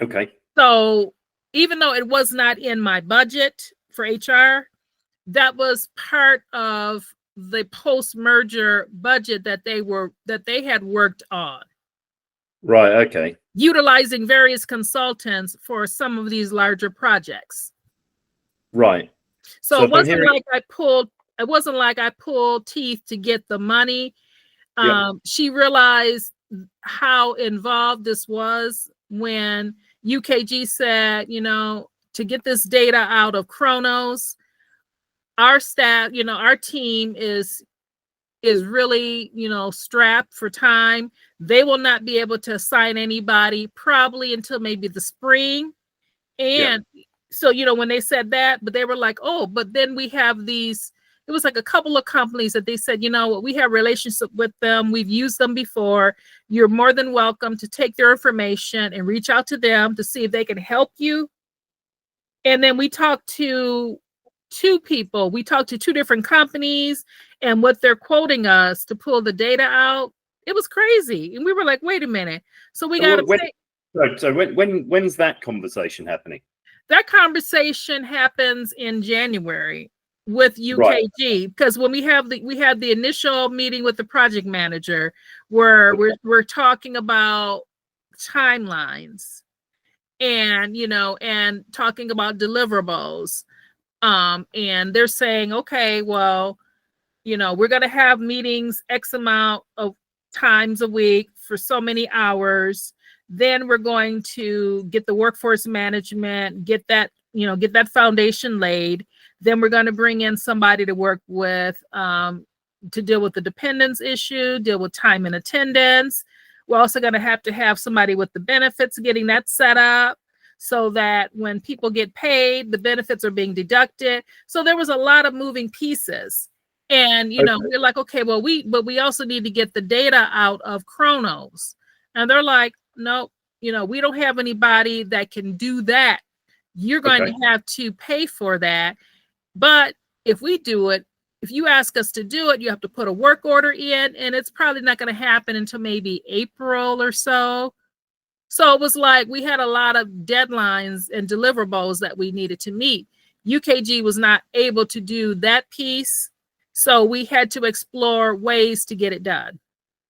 Okay. So even though it was not in my budget for HR, that was part of the post-merger budget that they had worked on. Right. Okay. Utilizing various consultants for some of these larger projects. Right. So it wasn't like I pulled teeth to get the money. She realized how involved this was when UKG said, to get this data out of Kronos, our staff, our team is really, strapped for time. They will not be able to assign anybody probably until maybe the spring. And so, when they said that, but they were like, oh, but then we have these, it was like a couple of companies that they said, we have relationship with them. We've used them before. You're more than welcome to take their information and reach out to them to see if they can help you. And then we talked to two people. We talked to two different companies and what they're quoting us to pull the data out. It was crazy. And we were like, wait a minute. So we got to So when's that conversation happening? That conversation happens in January with UKG, because when we had the initial meeting with the project manager where we're talking about timelines and and talking about deliverables. And they're saying, okay, well, we're going to have meetings X amount of times a week for so many hours. Then we're going to get the workforce management, get that foundation laid. Then we're going to bring in somebody to work with, to deal with the dependence issue, deal with time and attendance. We're also going to have somebody with the benefits, getting that set up so that when people get paid, the benefits are being deducted. So there was a lot of moving pieces. And, we're like, okay, well, we also need to get the data out of Kronos. And they're like, nope, we don't have anybody that can do that. You're going to have to pay for that. But if we do it, if you ask us to do it, you have to put a work order in, and it's probably not going to happen until maybe April or so. So it was like we had a lot of deadlines and deliverables that we needed to meet. UKG was not able to do that piece. So we had to explore ways to get it done.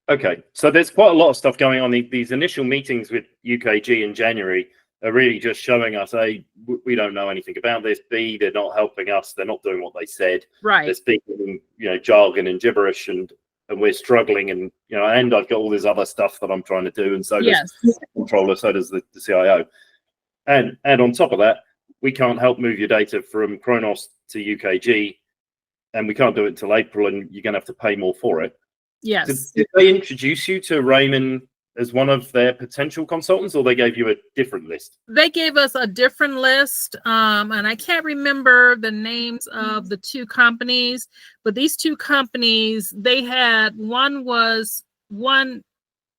Okay. So there's quite a lot of stuff going on. These initial meetings with UKG in January are really just showing us, A, we don't know anything about this. B, they're not helping us. They're not doing what they said. Right. They're speaking, jargon and gibberish, and we're struggling. And, and I've got all this other stuff that I'm trying to do. And so does the controller, so does the CIO. And on top of that, we can't help move your data from Kronos to UKG, and we can't do it until April, and you're going to have to pay more for it. Yes. Did they introduce you to Raymond as one of their potential consultants, or they gave you a different list? They gave us a different list, and I can't remember the names of the two companies, but these two companies, one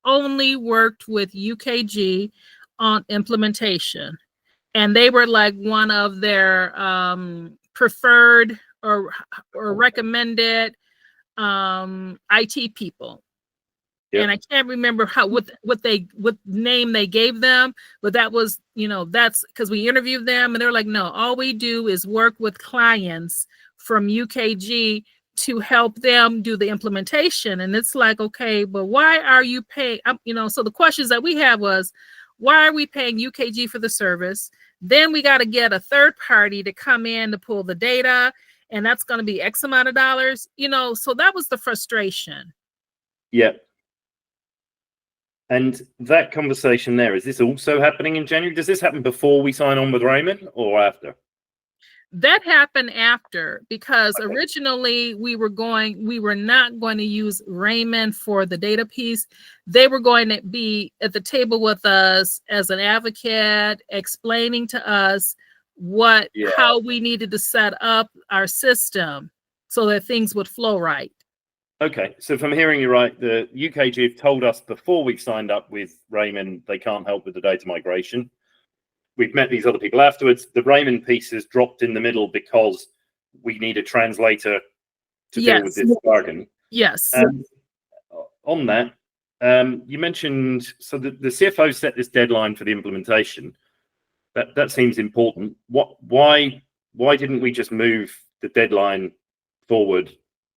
only worked with UKG on implementation, and they were like one of their preferred or recommended IT people. Yep. And I can't remember what name they gave them, but that was, that's because we interviewed them and they're like, no, all we do is work with clients from UKG to help them do the implementation. And it's like, okay, but why are you paying? So the questions that we had was, why are we paying UKG for the service? Then we got to get a third party to come in to pull the data, and that's going to be X amount of dollars, so that was the frustration. Yep. And that conversation there, is this also happening in January? Does this happen before we sign on with Raymond or after? That happened after, because originally we were not going to use Raymond for the data piece. They were going to be at the table with us as an advocate, explaining to us how we needed to set up our system so that things would flow right. Okay, so if I'm hearing you right, the UKG have told us before we've signed up with Raymond they can't help with the data migration. We've met these other people afterwards. The Raymond piece is dropped in the middle because we need a translator to deal with this jargon. Yes. On that, you mentioned, so the CFO set this deadline for the implementation. That seems important. Why didn't we just move the deadline forward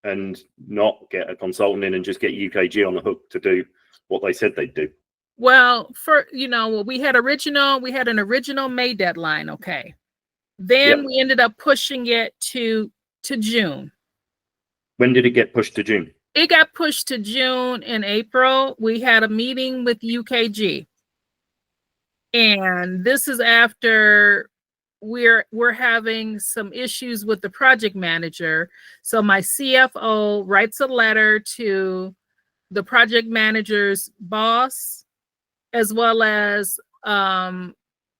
and not get a consultant in and just get UKG on the hook to do what they said they'd do? Well, we had an original May deadline. Okay. Then we ended up pushing it to June. When did it get pushed to June? It got pushed to June and April. We had a meeting with UKG. And this is after we're having some issues with the project manager. So my CFO writes a letter to the project manager's boss, as well as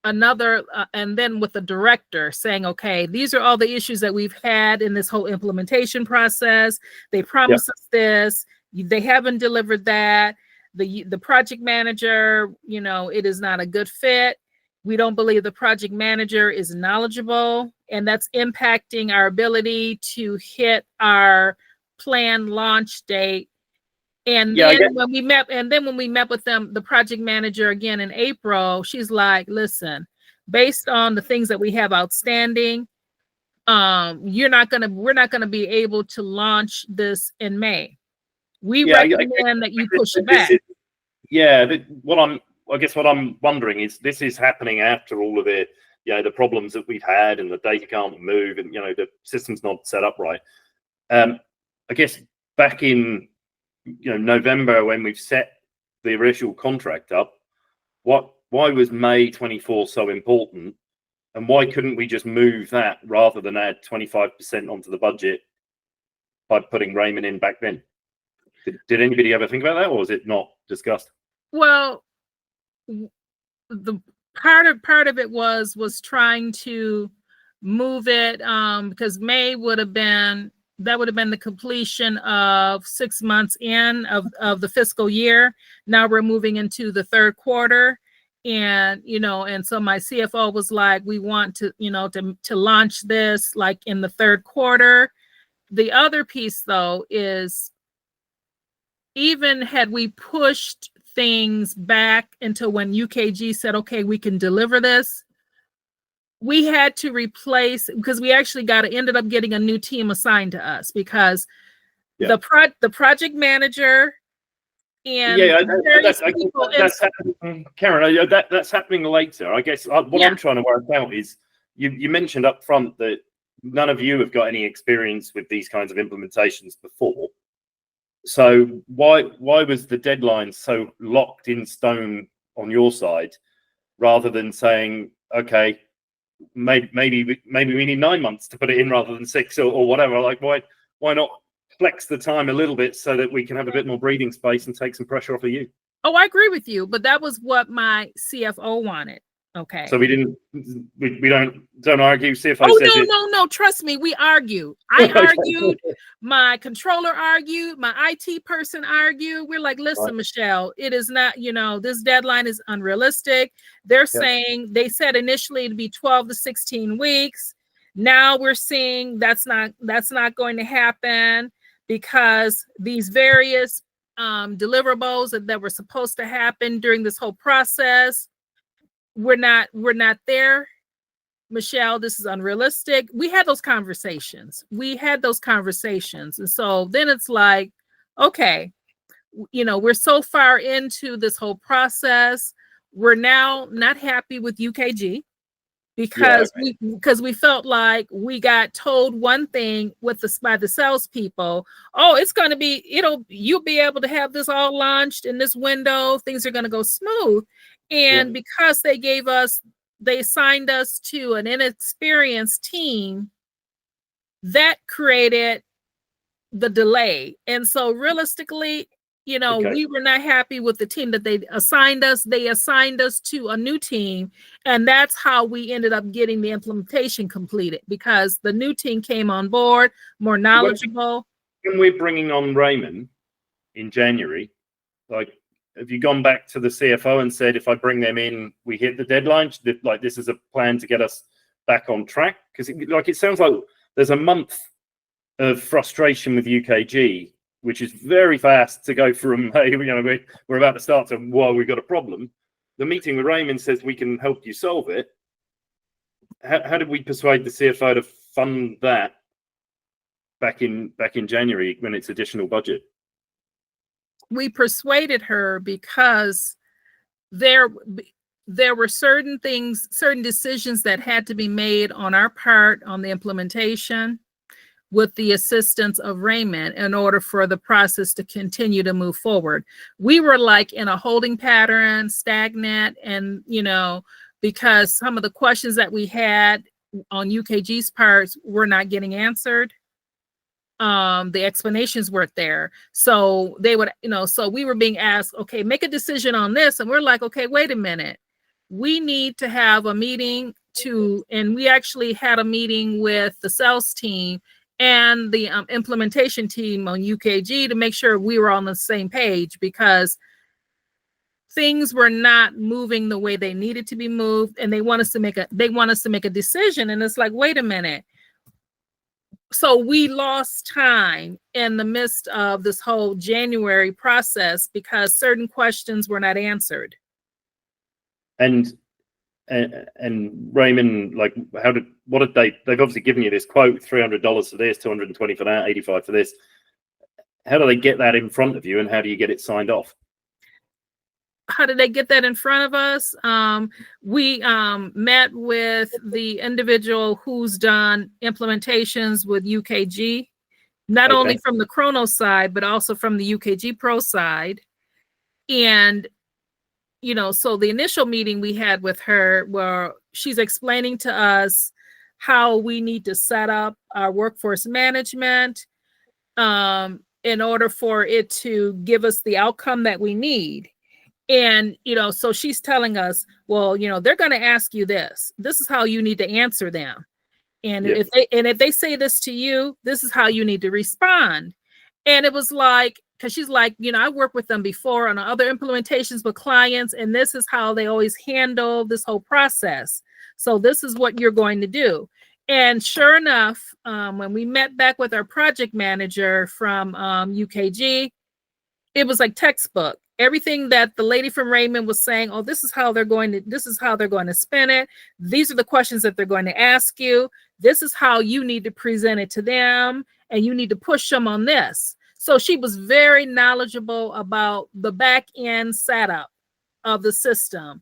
another, and then with the director, saying, okay, these are all the issues that we've had in this whole implementation process. They promised us this, they haven't delivered that. The project manager, it is not a good fit. We don't believe the project manager is knowledgeable, and that's impacting our ability to hit our planned launch date. And then when we met with them, the project manager again in April, she's like, listen, based on the things that we have outstanding, we're not gonna be able to launch this in May. We recommend that you push it back. What I'm wondering is, this is happening after all of the problems that we've had, and the data can't move, and the system's not set up right. I guess back in November, when we've set the original contract up, why was May 24 so important, and why couldn't we just move that rather than add 25% onto the budget by putting Raymond in back then? Did anybody ever think about that, or was it not discussed? Well, the part of it was trying to move it, because May would have been the completion of 6 months in of the fiscal year. Now we're moving into the third quarter, and so my CFO was like, we want to launch this like in the third quarter. The other piece though is, even had we pushed things back until when UKG said, okay, we can deliver this, we had to replace, because we actually ended up getting a new team assigned to us, because the project manager and that's happening, Karen. That's happening later. I guess what I'm trying to work out is, you mentioned up front that none of you have got any experience with these kinds of implementations before. So why was the deadline so locked in stone on your side, rather than saying, okay, maybe we need 9 months to put it in rather than 6 or whatever? Like, why not flex the time a little bit so that we can have a bit more breathing space and take some pressure off of you? Oh, I agree with you, but that was what my CFO wanted. Okay. So we don't argue. CFO says no. Trust me, we argue. I argued. My controller argued. My IT person argued. We're like, listen, Michelle, it is not. This deadline is unrealistic. They're saying, they said initially it'd be 12 to 16 weeks. Now we're seeing that's not going to happen, because these various deliverables that were supposed to happen during this whole process, we're not there. Michelle, this is unrealistic. We had those conversations. And so then it's like, okay, we're so far into this whole process. We're now not happy with UKG, because we felt like we got told one thing by the salespeople. Oh, it's going to be, you'll be able to have this all launched in this window. Things are going to go smooth. And because they gave us they assigned us to an inexperienced team that created the delay. And so realistically, Okay. we were not happy with the team that they assigned us. They assigned us to a new team, and that's how we ended up getting the implementation completed, because the new team came on board, more knowledgeable. When we're bringing on Raymond in January, like, have you gone back to the CFO and said, if I bring them in, we hit the deadline? Like, this is a plan to get us back on track? Because it sounds like there's a month of frustration with UKG, which is very fast to go from, hey, we're about to start, to, well, we've got a problem. The meeting with Raymond says we can help you solve it. How did we persuade the CFO to fund that back in January when it's additional budget? We persuaded her because there were certain decisions that had to be made on our part on the implementation with the assistance of Raymond in order for the process to continue to move forward. We were like in a holding pattern, stagnant, and because some of the questions that we had on UKG's parts were not getting answered. The explanations weren't there. So they would, so we were being asked, okay, make a decision on this. And we're like, okay, wait a minute. We need to have a meeting and we actually had a meeting with the sales team and the implementation team on UKG to make sure we were on the same page, because things were not moving the way they needed to be moved, and they want us to make a decision. And it's like, wait a minute. So we lost time in the midst of this whole January process because certain questions were not answered. And Raymond, like, they've obviously given you this quote, $300 for this, $220 for that, $85 for this. How do they get that in front of you, and how do you get it signed off? How did they get that in front of us? We met with the individual who's done implementations with UKG, not only from the Chronos side, but also from the UKG Pro side. And so the initial meeting we had with her, where she's explaining to us how we need to set up our workforce management in order for it to give us the outcome that we need. And, so she's telling us, well, they're going to ask you this. This is how you need to answer them. And if they say this to you, this is how you need to respond. And it was like, because she's like, I worked with them before on other implementations with clients, and this is how they always handle this whole process. So this is what you're going to do. And sure enough, when we met back with our project manager from UKG, it was like textbook. Everything that the lady from Raymond was saying, oh, this is how they're going to spin it. These are the questions that they're going to ask you. This is how you need to present it to them, and you need to push them on this. So she was very knowledgeable about the back end setup of the system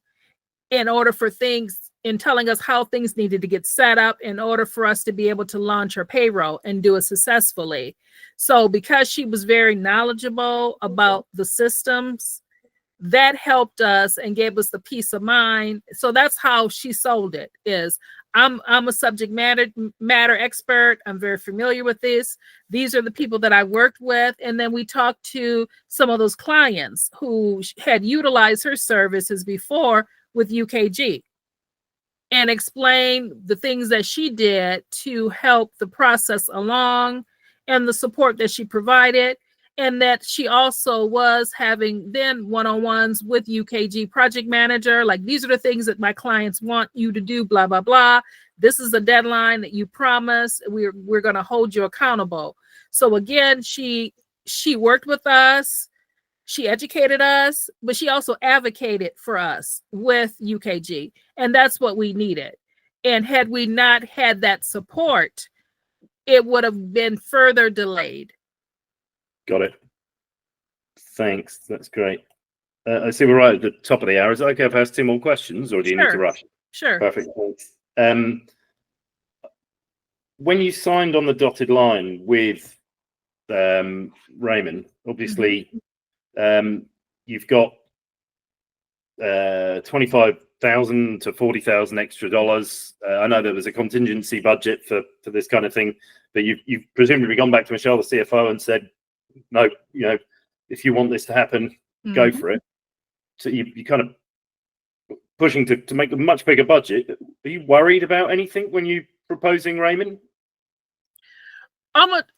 in order for things, in telling us how things needed to get set up in order for us to be able to launch our payroll and do it successfully. So because she was very knowledgeable about the systems, that helped us and gave us the peace of mind. So that's how she sold it, is I'm a subject matter expert. I'm very familiar with this. These are the people that I worked with. And then we talked to some of those clients who had utilized her services before with UKG and explained the things that she did to help the process along and the support that she provided. And that she also was having then one-on-ones with UKG project manager. Like, these are the things that my clients want you to do, blah, blah, blah. This is a deadline that you promised. We're going to hold you accountable. So again, she worked with us. She educated us, but she also advocated for us with UKG. And that's what we needed. And had we not had that support, it would have been further delayed. Got it. Thanks. That's great. I see we're right at the top of the hour. Is it okay if I ask 2 more questions, or do you need to rush? Sure. Perfect. Thanks. When you signed on the dotted line with Raymond, obviously you've got 25 $100,000 to $40,000 extra dollars. I know there was a contingency budget for this kind of thing, but you've presumably gone back to Michelle, the CFO, and said, no, if you want this to happen, go for it. So you kind of pushing to make a much bigger budget. Are you worried about anything when you proposing Raymond?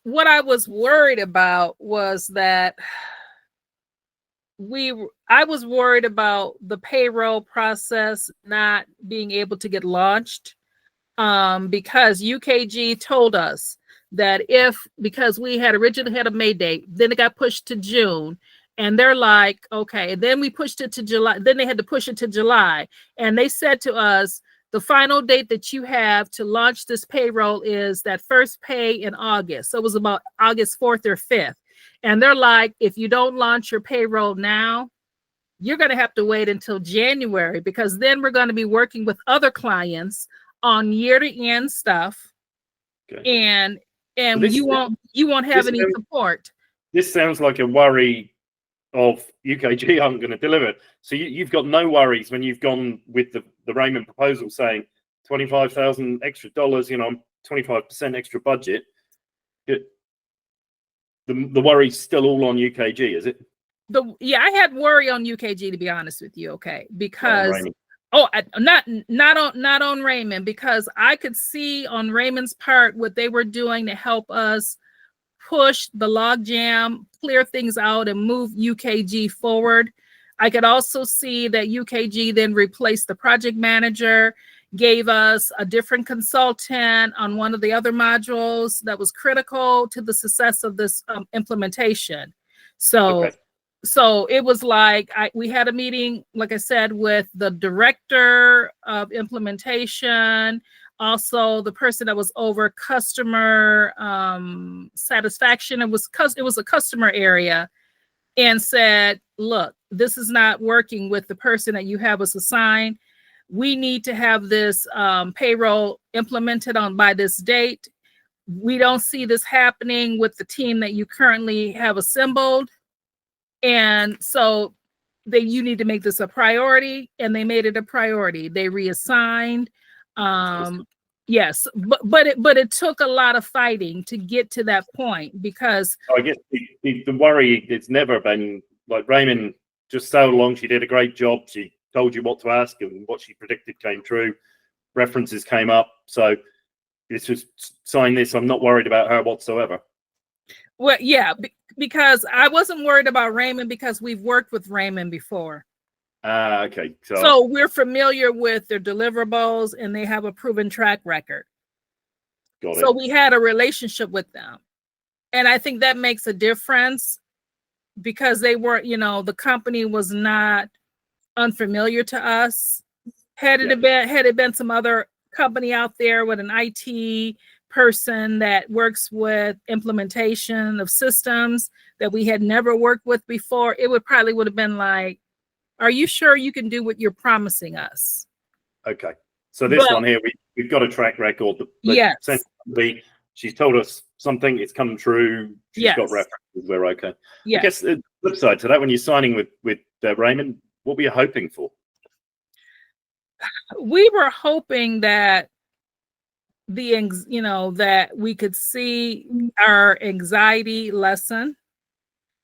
What I was worried about was that I was worried about the payroll process not being able to get launched because UKG told us that because we had originally had a May date, then it got pushed to June, and they're like, okay, and then we pushed it to July, then they had to push it to July, and they said to us, the final date that you have to launch this payroll is that first pay in August. So it was about August 4th or 5th. And they're like, if you don't launch your payroll now, you're going to have to wait until January, because then we're going to be working with other clients on year-to-end stuff. Okay. And so you won't have any support. This sounds like a worry of UKG aren't going to deliver it. So you've got no worries when you've gone with the Raymond proposal saying $25,000 extra dollars, 25% extra budget. The worry's still all on UKG, is it? I had worry on UKG, to be honest with you, okay, because not on Raymond, because I could see on Raymond's part what they were doing to help us push the logjam, clear things out, and move UKG forward. I could also see that UKG then replaced the project manager, gave us a different consultant on one of the other modules that was critical to the success of this implementation. So it was like we had a meeting, like I said, with the director of implementation, also the person that was over customer satisfaction. It was a customer area, and said, look, this is not working with the person that you have us assigned. We need to have this payroll implemented by this date. We don't see this happening with the team that you currently have assembled. And so you need to make this a priority, and they made it a priority. They reassigned. Yes, but it took a lot of fighting to get to that point, because I guess the worry, it's never been like Raymond just sailed along. She did a great job. She told you what to ask, and what she predicted came true. References came up. So it's just sign this. I'm not worried about her whatsoever. Well, yeah, because I wasn't worried about Raymond, because we've worked with Raymond before. Okay. So we're familiar with their deliverables, and they have a proven track record. Got it. So we had a relationship with them. And I think that makes a difference, because they weren't, the company was not unfamiliar to us. Had it been some other company out there with an IT person that works with implementation of systems that we had never worked with before, it would have been like, are you sure you can do what you're promising us? Okay. So this one here, we've got a track record. Yes. She's told us something, it's come true. She's got references, we're okay. Yes. I guess the flip side to that, when you're signing with Raymond, what were you hoping for? We were hoping that that we could see our anxiety lessen.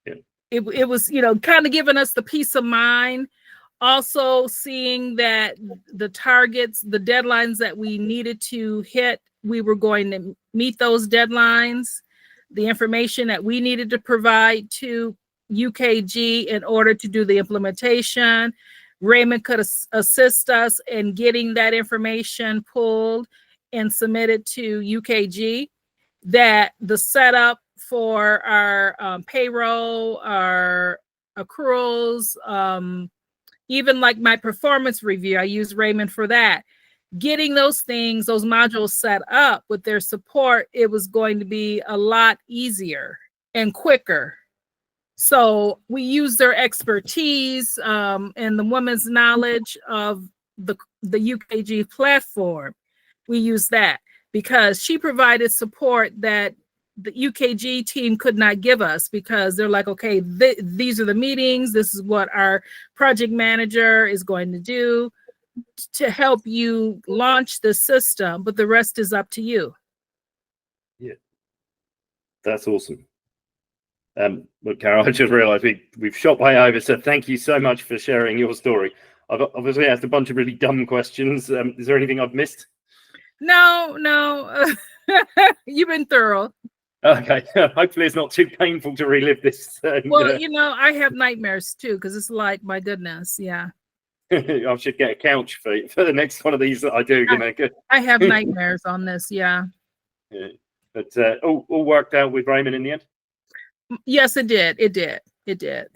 Yeah. It was, kind of giving us the peace of mind. Also seeing that the targets, the deadlines that we needed to hit, we were going to meet those deadlines. The information that we needed to provide to UKG in order to do the implementation, Raymond could assist us in getting that information pulled and submitted to UKG. That the setup for our payroll, our accruals, even like my performance review, I use Raymond for that. Getting those modules set up with their support, it was going to be a lot easier and quicker. So we use their expertise and the women's knowledge of the UKG platform. We use that because she provided support that the UKG team could not give us, because they're like, okay, these are the meetings. This is what our project manager is going to do. to help you launch the system, but the rest is up to you. Yeah, that's awesome. Look, Carol, I just realised we've shot way over, so thank you so much for sharing your story. I've obviously asked a bunch of really dumb questions. Is there anything I've missed? No, you've been thorough. Okay, hopefully it's not too painful to relive this. Well, I have nightmares too, because it's like, my goodness, yeah. I should get a couch for the next one of these that I do. I have nightmares on this, yeah. Yeah. But all worked out with Raymond in the end? Yes, it did. It did.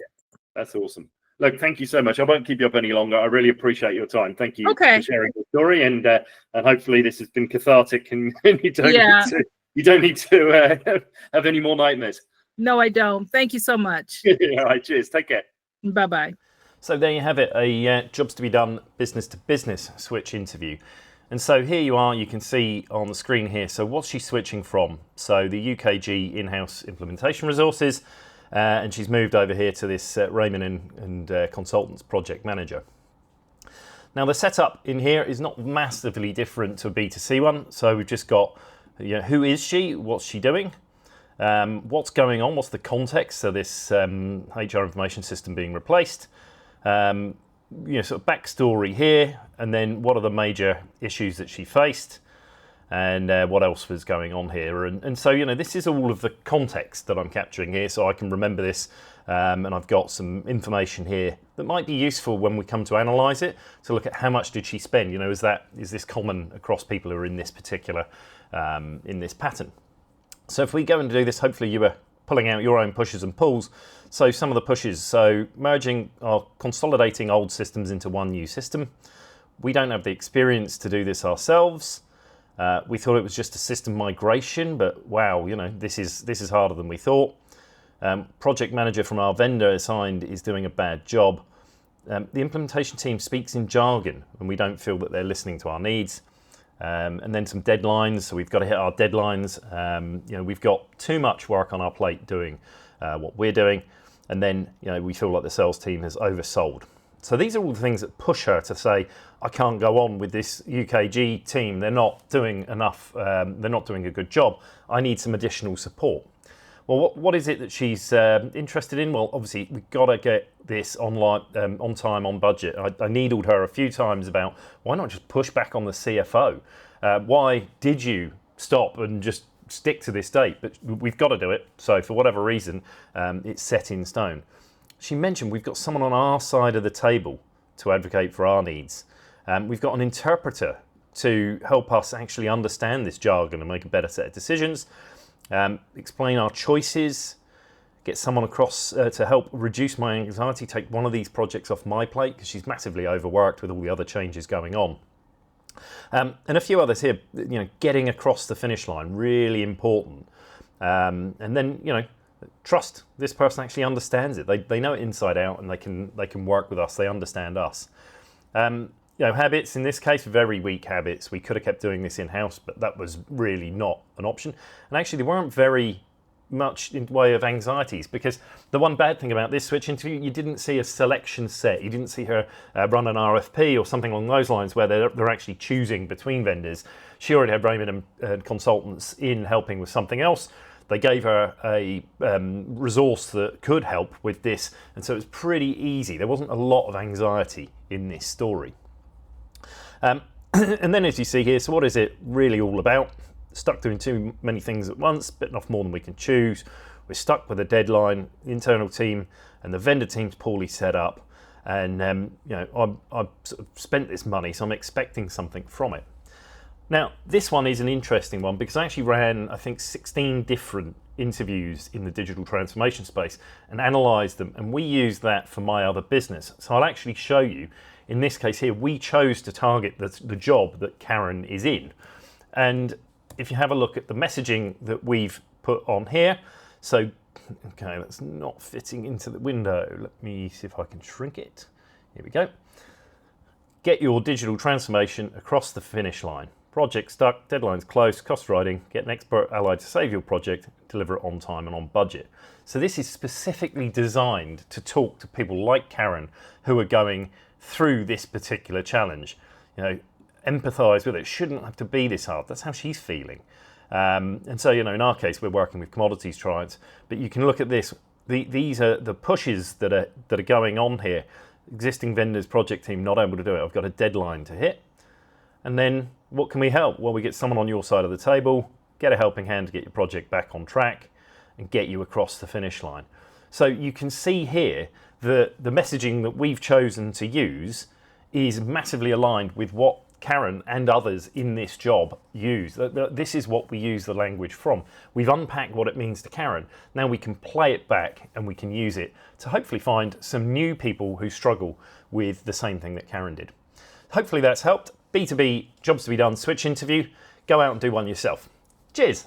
That's awesome. Look, thank you so much. I won't keep you up any longer. I really appreciate your time. Thank you for sharing your story, and hopefully this has been cathartic, and you don't need to have any more nightmares. No, I don't. Thank you so much. All right, cheers. Take care. Bye-bye. So there you have it, a jobs to be done business to business switch interview. And so here you are, you can see on the screen here, so what's she switching from? So the UKG in-house implementation resources, and she's moved over here to this Raymond and Consultants project manager. Now the setup in here is not massively different to a B2C one. So we've just got, who is she? What's she doing? What's going on? What's the context? So this HR information system being replaced. Sort of backstory here, and then what are the major issues that she faced, and what else was going on here. And so, this is all of the context that I'm capturing here, so I can remember this, and I've got some information here that might be useful when we come to analyse it, to look at how much did she spend. Is this common across people who are in this particular, in this pattern? So if we go and do this, hopefully you are pulling out your own pushes and pulls. So some of the pushes, so merging or consolidating old systems into one new system. We don't have the experience to do this ourselves. We thought it was just a system migration, but wow, this is harder than we thought. Project manager from our vendor assigned is doing a bad job. The implementation team speaks in jargon, and we don't feel that they're listening to our needs. And then some deadlines, so we've got to hit our deadlines. We've got too much work on our plate doing what we're doing, and then we feel like the sales team has oversold. So these are all the things that push her to say, I can't go on with this UKG team. They're not doing enough. They're not doing a good job. I need some additional support. Well, what is it that she's interested in? Well, obviously, we've got to get this online, on time, on budget. I needled her a few times about, why not just push back on the CFO? Why did you stop and just stick to this date? But we've got to do it. So for whatever reason, it's set in stone. She mentioned we've got someone on our side of the table to advocate for our needs. We've got an interpreter to help us actually understand this jargon and make a better set of decisions. Explain our choices, get someone across to help reduce my anxiety, take one of these projects off my plate, because she's massively overworked with all the other changes going on. And a few others here, getting across the finish line, really important. And then, trust this person actually understands it. They know it inside out, and they can work with us. They understand us. Habits, in this case, very weak habits. We could have kept doing this in-house, but that was really not an option. And actually, they weren't very much in the way of anxieties, because the one bad thing about this switch interview, you didn't see a selection set. You didn't see her run an RFP or something along those lines where they're actually choosing between vendors. She already had Raymond and Consultants in helping with something else. They gave her a resource that could help with this, and so it was pretty easy. There wasn't a lot of anxiety in this story. And then, as you see here, so what is it really all about? Stuck doing too many things at once, bitten off more than we can choose. We're stuck with a deadline, the internal team and the vendor team's poorly set up. And I've sort of spent this money, so I'm expecting something from it. Now, this one is an interesting one because I actually ran, I think, 16 different interviews in the digital transformation space and analysed them, and we used that for my other business. So I'll actually show you. In this case here, we chose to target the job that Karen is in. And if you have a look at the messaging that we've put on here, so, okay, that's not fitting into the window. Let me see if I can shrink it. Here we go. Get your digital transformation across the finish line. Project stuck, deadlines close, cost riding, get an expert allied to save your project, deliver it on time and on budget. So this is specifically designed to talk to people like Karen who are going through this particular challenge. empathize with it. It shouldn't have to be this hard. That's how she's feeling. And so, in our case, we're working with commodities clients, but you can look at this. These are the pushes that are going on here. Existing vendors, project team, not able to do it. I've got a deadline to hit. And then what can we help? Well, we get someone on your side of the table, get a helping hand to get your project back on track and get you across the finish line. So you can see here that the messaging that we've chosen to use is massively aligned with what Karen and others in this job use. This is what we use the language from. We've unpacked what it means to Karen. Now we can play it back and we can use it to hopefully find some new people who struggle with the same thing that Karen did. Hopefully that's helped. B2B Jobs to be Done Switch Interview. Go out and do one yourself. Cheers.